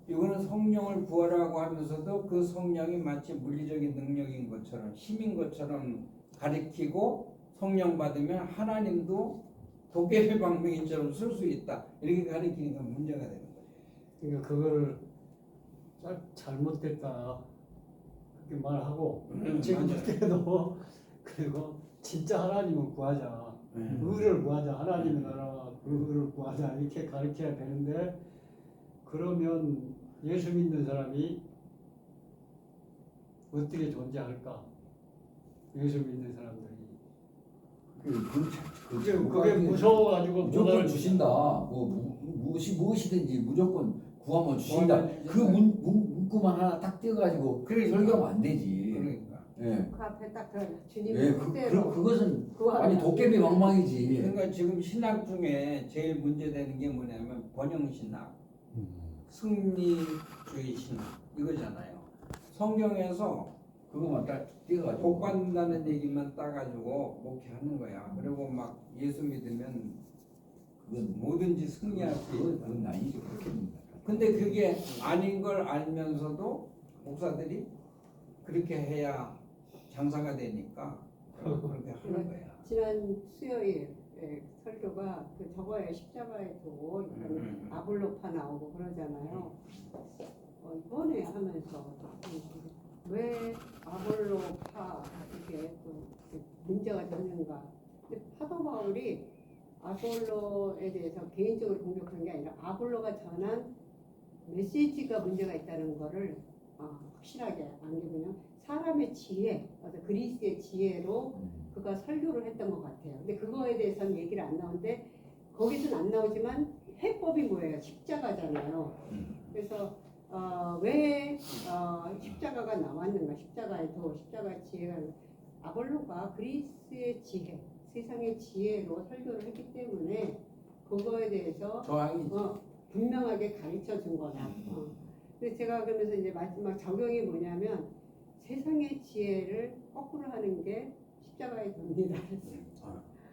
C: 이거는 성령을 구하라고 하면서도 그 성령이 마치 물리적인 능력인 것처럼 힘인 것처럼 가르치고 성령 받으면 하나님도 도깨비 방맹이처럼 쓸 수 있다 이렇게 가르치니까 문제가 되는 거죠.
D: 그러니까 그거를 잘못됐다 그렇게 말하고 지금
C: 맞아요.
D: 때도 그리고 진짜 하나님을 구하자, 의를 구하자, 하나님의 나라와 그 의를 구하자 이렇게 가르쳐야 되는데 그러면 예수 믿는 사람이 어떻게 존재할까? 예수 믿는 사람들이 그게 무서워가지고
E: 무조건 주신다. 무엇이든지 무조건 구하면 주신다. 그 문구만 하나 딱 띄어가지고 설교하면 안 되지.
C: 그러니까.
E: 예.
A: 그 앞에 딱 주님
E: 예,
A: 뜻대로
E: 그것은
A: 구하라.
E: 아니 도깨비 망망이지.
C: 그러니까 지금 신학 중에 제일 문제되는 게 뭐냐면 번영 신학, 승리주의 신학 이거잖아요. 성경에서
E: 그거만 딱
C: 복
E: 띄어가지고.
C: 받는다는 얘기만 따가지고 목회하는 거야. 그리고 막 예수 믿으면
E: 그건
C: 뭐든지 승리할 수 있다.
E: 그건 아니죠. 그렇게 됩니다.
C: 근데 그게 아닌 걸 알면서도 목사들이 그렇게 해야 장사가 되니까 그렇게 하는 거야.
A: 지난 수요일 설교가 그 저거에 십자가에 도 아볼로파 나오고 그러잖아요. 이번에 하면서 왜 아볼로파 이렇게 또 문제가 되는가? 근데 사도 바울이 아볼로에 대해서 개인적으로 공격한 게 아니라 아볼로가 전한 메시지가 문제가 있다는 거를 확실하게 안기면요. 사람의 지혜, 그리스의 지혜로 그가 설교를 했던 것 같아요. 근데 그거에 대해서는 얘기를 안 나오는데 거기서는 안 나오지만 해법이 뭐예요? 십자가잖아요. 그래서 왜 십자가가 나왔는가? 십자가의 지혜가 아볼로가 그리스의 지혜, 세상의 지혜로 설교를 했기 때문에 그거에 대해서
C: 저항이
A: 분명하게 가르쳐 준 거다. 근데 제가 그러면서 이제 마지막 적용이 뭐냐면 세상의 지혜를 거꾸로 하는 게 십자가의 도입니다.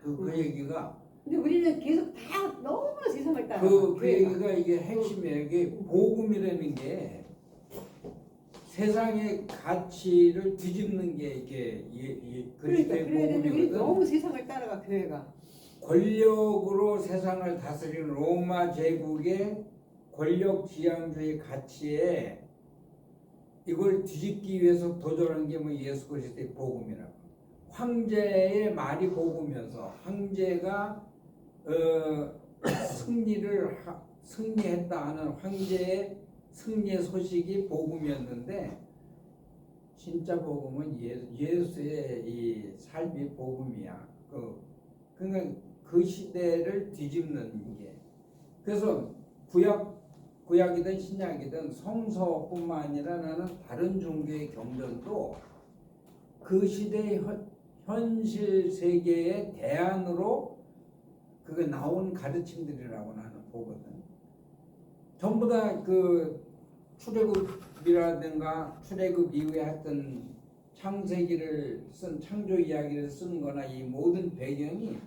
C: 그 얘기가
A: 근데 우리는 계속 다 너무나 세상을 따라.
C: 그 얘기가 이게 핵심이에요. 이게 복음이라는 게 세상의 가치를 뒤집는 게 이게
A: 그러니까
C: 그리스도의
A: 그래야 되는데 우리
C: 복음이거든.
A: 너무 세상을 따라가 교회가.
C: 권력으로 세상을 다스리는 로마 제국의 권력 지향주의 가치에 이걸 뒤집기 위해서 도전한 게 뭐 예수 그리스도의 복음이라고. 황제의 말이 복음이어서 황제가 승리했다 하는 황제의 승리의 소식이 복음이었는데 진짜 복음은 예수의 이 삶이 복음이야. 그러니까 그 시대를 뒤집는 게. 그래서 구약이든 신약이든 성서뿐만 아니라 나는 다른 종교의 경전도 그 시대의 현실 세계의 대안으로 그게 나온 가르침들이라고 나는 보거든. 전부 다 그 출애굽이라든가 출애굽 이후에 했던 창세기를 쓴 창조 이야기를 쓴 거나 이 모든 배경이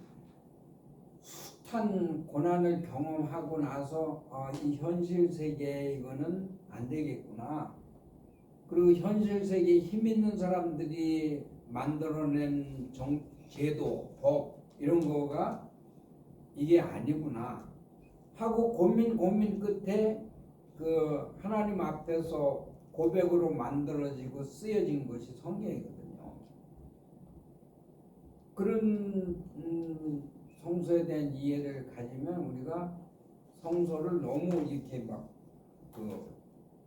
C: 숱한 고난을 경험하고 나서 이 현실 세계에 이거는 안 되겠구나. 그리고 현실 세계에 힘 있는 사람들이 만들어낸 제도, 법 이런 거가 이게 아니구나 하고 고민 끝에 그 하나님 앞에서 고백으로 만들어지고 쓰여진 것이 성경이거든요. 그런 성서에 대한 이해를 가지면 우리가 성서를 너무 이렇게 막 그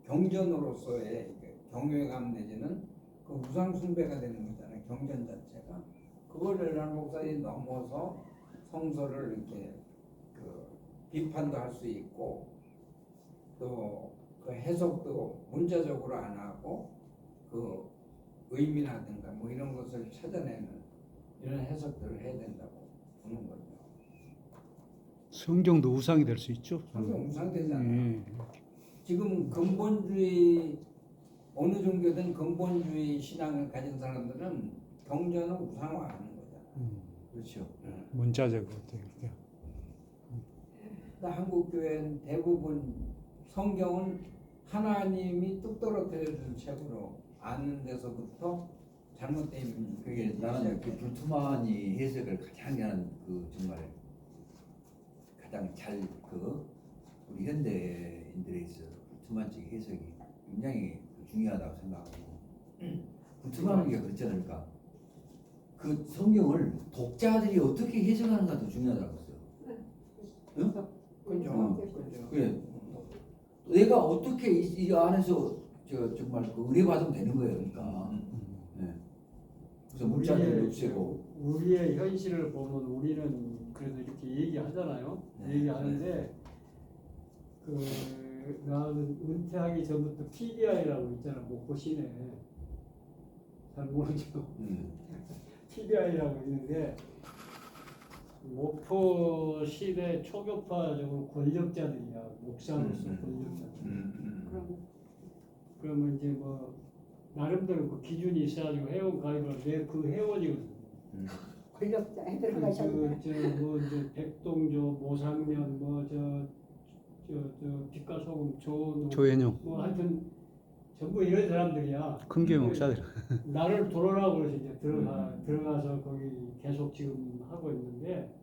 C: 경전으로서의 경외감 내지는 그 우상 숭배가 되는 거잖아요. 경전 자체가 그거를 난 목사님 넘어서 성서를 이렇게 그 비판도 할 수 있고 또 그 해석도 문자적으로 안 하고 그 의미라든가 뭐 이런 것을 찾아내는 이런 해석들을 해야 된다고 보는 거죠.
B: 성경도 우상이 될 수 있죠.
C: 성경 우상되잖아.
B: 예.
C: 지금 근본주의 어느 종교든 근본주의 신앙을 가진 사람들은 경전을 우상화하는 거잖아.
E: 그렇죠.
B: 문자적으로 이렇게.
C: 그러니까 한국 교회는 대부분 성경은 하나님이 뚝 떨어뜨려 준 책으로 아는 데서부터 잘못된
E: 그게 나는 그 불투만이 해석을 가장 하는 그 정말 가장 잘 그 우리 현대인들에 있어서 불투만적 해석이 굉장히 중요하다고 생각하고 불투만한 게 그렇잖아요. 그러니까 그 성경을 독자들이 어떻게 해석하는가 더 중요하다고 했어요. 응?
C: 그죠.
E: 그래. 내가 어떻게 이 안에서 정말 그 의뢰 받으면 되는 거예요. 그러니까. 네. 그래서 문자들을 없애고.
D: 우리의 현실을 보면 우리는 그래도 이렇게 얘기하잖아요.
E: 네.
D: 얘기하는데 그 나는 은퇴하기 전부터 PBI라고 있잖아. 목포 시내 잘 모르죠. PBI라고 있는데 목포 시내 초교파적으로 권력자들이야. 목사로서 권력자들. 그러면 이제 뭐 나름대로 그 기준이 있어가지고 회원 가입을 내 그 회원이거든.
A: 권력자에 들어가셨네.
D: 저뭐 이제 백동조, 모상면, 뭐 저 빛가소금,
B: 조현용
D: 뭐 하여튼 전부 이런 사람들이야.
B: 큰 교회 목사들.
D: 나를 돌아라고 그래서 이제 들어가서 거기 계속 지금 하고 있는데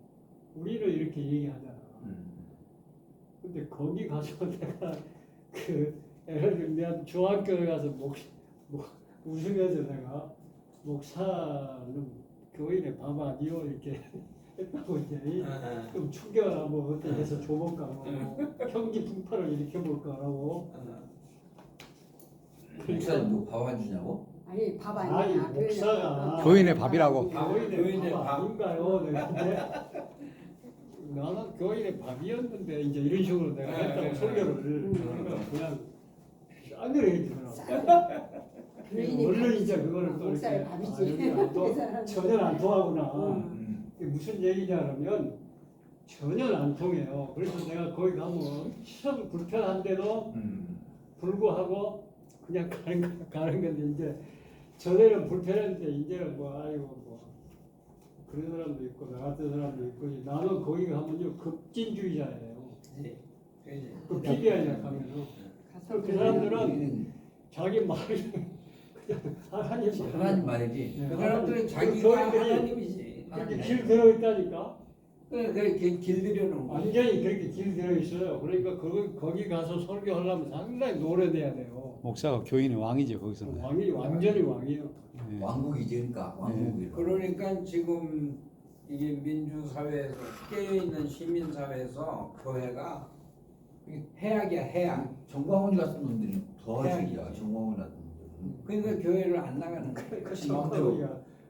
D: 우리는 이렇게 얘기하잖아. 근데 거기 가서 내가 그 예를 들면 내가 중학교에 가서 웃으면서 내가 목사는 교인의 밥 아니요 이렇게 했다고 이제 좀 충격을 뭐 어떻게 해서 줘볼까 뭐 형기 풍파를 일으켜볼까라고.
E: 목사는 뭐밥 안 주냐고?
A: 아니 밥
D: 아니
A: 아니야.
D: 목사가
B: 교인의 밥이라고.
D: 교인의 밥 아닌가요? 내가 근데 나는 교인의 밥이었는데 이제 이런 식으로 내가 했다고 설교를 그러니까 그냥 싸늘해 해주더라고. 원래 이제 그거를 또
A: 목사의
D: 이렇게
A: 밥이지.
D: 아, 또 전혀 안 통하구나. 이게 무슨 얘기냐면 전혀 안 통해요. 그래서 내가 거기 가면 참 불편한데도 불구하고 그냥 가는 건데 이제 전에는 불편했는데 이제는 뭐 아이고 뭐 그런 사람도 있고 나 같은 사람도 있고 나는 거기 가면요 급진주의자예요. 그 PBI에 가면은 그 사람들은 자기 말이 그냥
E: 하나님 말이지.
C: 그 사람들은 자기가
D: 교인들이
C: 하나님이지.
D: 그렇게 길 들어 있다니까.
C: 그렇게 길들여놓은 거.
D: 완전히 그렇게 길 들어 있어요. 그러니까 거기 가서 설교하려면 상당히 노래돼야 돼요.
B: 목사가 교인의 왕이죠 거기서는.
D: 왕이 완전히 왕이에요.
B: 예.
E: 왕국이지 그러니까 왕국이.
C: 그러니까 지금 이게 민주사회에서 깨어있는 시민사회에서 교회가 해악이야 해악.
E: 정광훈이 같은 놈들이 더
C: 해악이지.
E: 저기야. 정광훈 같은 놈들은.
C: 그러니까 교회를 안 나가는 거야.
D: 그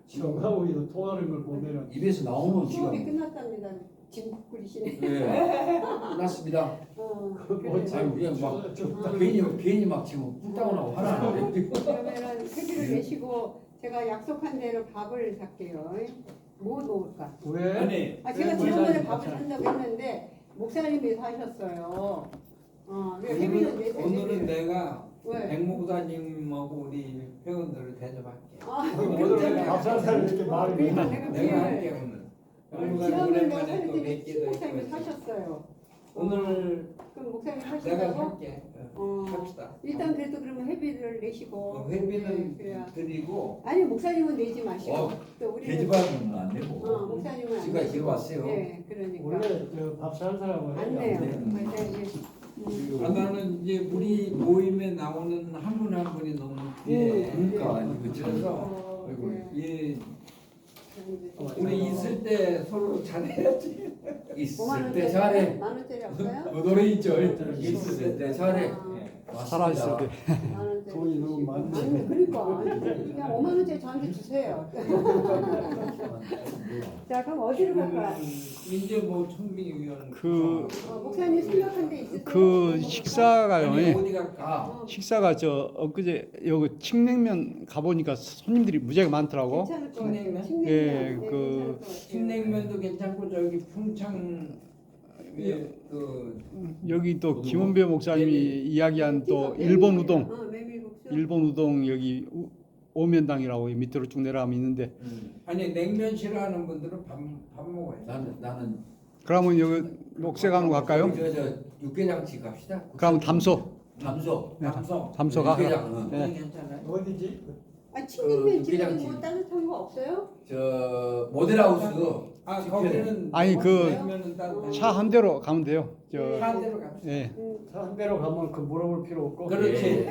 D: 정강훈이도 통하는 걸 보면은
E: 입에서 나오는
A: 수업이
E: 지금.
A: 끝났답니다. 짐 꾸리시네.
E: 네. 끝났습니다.
A: 그래서
E: 아니 그냥 막 괜히 막 지금 뿔따고 화나는데.
A: 그러면은 회비를 내시고 제가 약속한 대로 밥을 살게요. 뭐 먹을까?
D: 왜?
C: 아니
A: 제가 지난번에 밥을 산다고 했는데 목사님이 사셨어요. 회비는 내세요.
C: 오늘은 내가
A: 왜?
C: 백 목사님하고 우리 회원들을 대접할게.
D: 오늘 밥상사를 이렇게 말을
A: 그러니까
D: 해.
C: 내가 할게 오늘. 백 목사님
A: 지난번에 내가
C: 오랜만에 또
A: 사는데
C: 뵙기도
A: 목사님이
C: 했고.
A: 사셨어요.
C: 오늘
A: 그럼 목사님
C: 내가
A: 사신다고?
C: 살게. 합시다.
A: 일단 그래도 그러면 회비를 내시고.
C: 회비는
A: 네, 그래야.
C: 드리고
A: 아니 목사님은 내지 마시고 또 우리는
E: 돼지밥은 안 되고.
A: 목사님은 안
E: 지금까지
A: 내시고.
E: 이거 왔어요.
A: 네, 그러니까
D: 원래 밥 사는 사람은
A: 안
D: 해요.
A: 내요.
E: 네.
A: 그래서
C: 나는 이제 우리 모임에 나오는 한 분 한 분이 너무 귀해.
E: 그러니까 이거 참.
C: 그래서
E: 아이고.
C: 이 우리 있을 때 서로 잘해야지.
A: 5만
E: 있을
A: 원짜리
E: 때 잘해.
A: 만 원짜리 없어요?
C: 그 노래 있죠.
E: 있을 때 잘해.
B: 살아 있을 때.
A: 만 원짜리
D: 돈이 너무 많네.
A: 아니 그러니까 그냥 5만 원짜리 저한테 주세요. 자 그럼 어디로 갈까?
C: 민재 뭐 청빙 의원.
B: 그-
A: 목사님 생각한 데 있으세요?
B: 그 식사가요.
C: 아니,
B: 예.
C: 어디 갈까?
B: 식사가 저 엊그제 여기 칡냉면 가보니까 손님들이 무지하게 많더라고.
A: 괜찮을 것
C: 칡냉면?
A: 같아요. 칡냉면.
B: 예,
A: 네,
B: 그
A: 괜찮을 것 같아요.
C: 신냉면도 괜찮고 저기 평창 그
B: 여기 또 김원배 목사님이 이야기한 또 일본 우동,
A: 메밀국수.
B: 일본 우동 여기 오면당이라고 밑으로 쭉 내려가면 있는데
C: 아니 냉면 싫어하는 분들은 밥 먹어요.
E: 나는
B: 그러면 여기 녹색강으로 갈까요?
E: 저 육개장집 갑시다.
B: 그럼 담소,
E: 담소.
B: 담소가.
E: 육개장.
B: 네.
C: 괜찮아요.
D: 어디지?
A: 아 칡냉면 집에
E: 육개장집.
A: 뭐 따뜻한 거 없어요?
E: 저 모델하우스.
C: 아
E: 뒤편에.
C: 거기는
B: 아니, 그
C: 냉면은 따로
B: 차 한 대로 가면 돼요. 저
C: 한 대로 갑시다.
B: 예.
D: 한 대로 가면 그 물어볼 필요 없고.
C: 그렇지.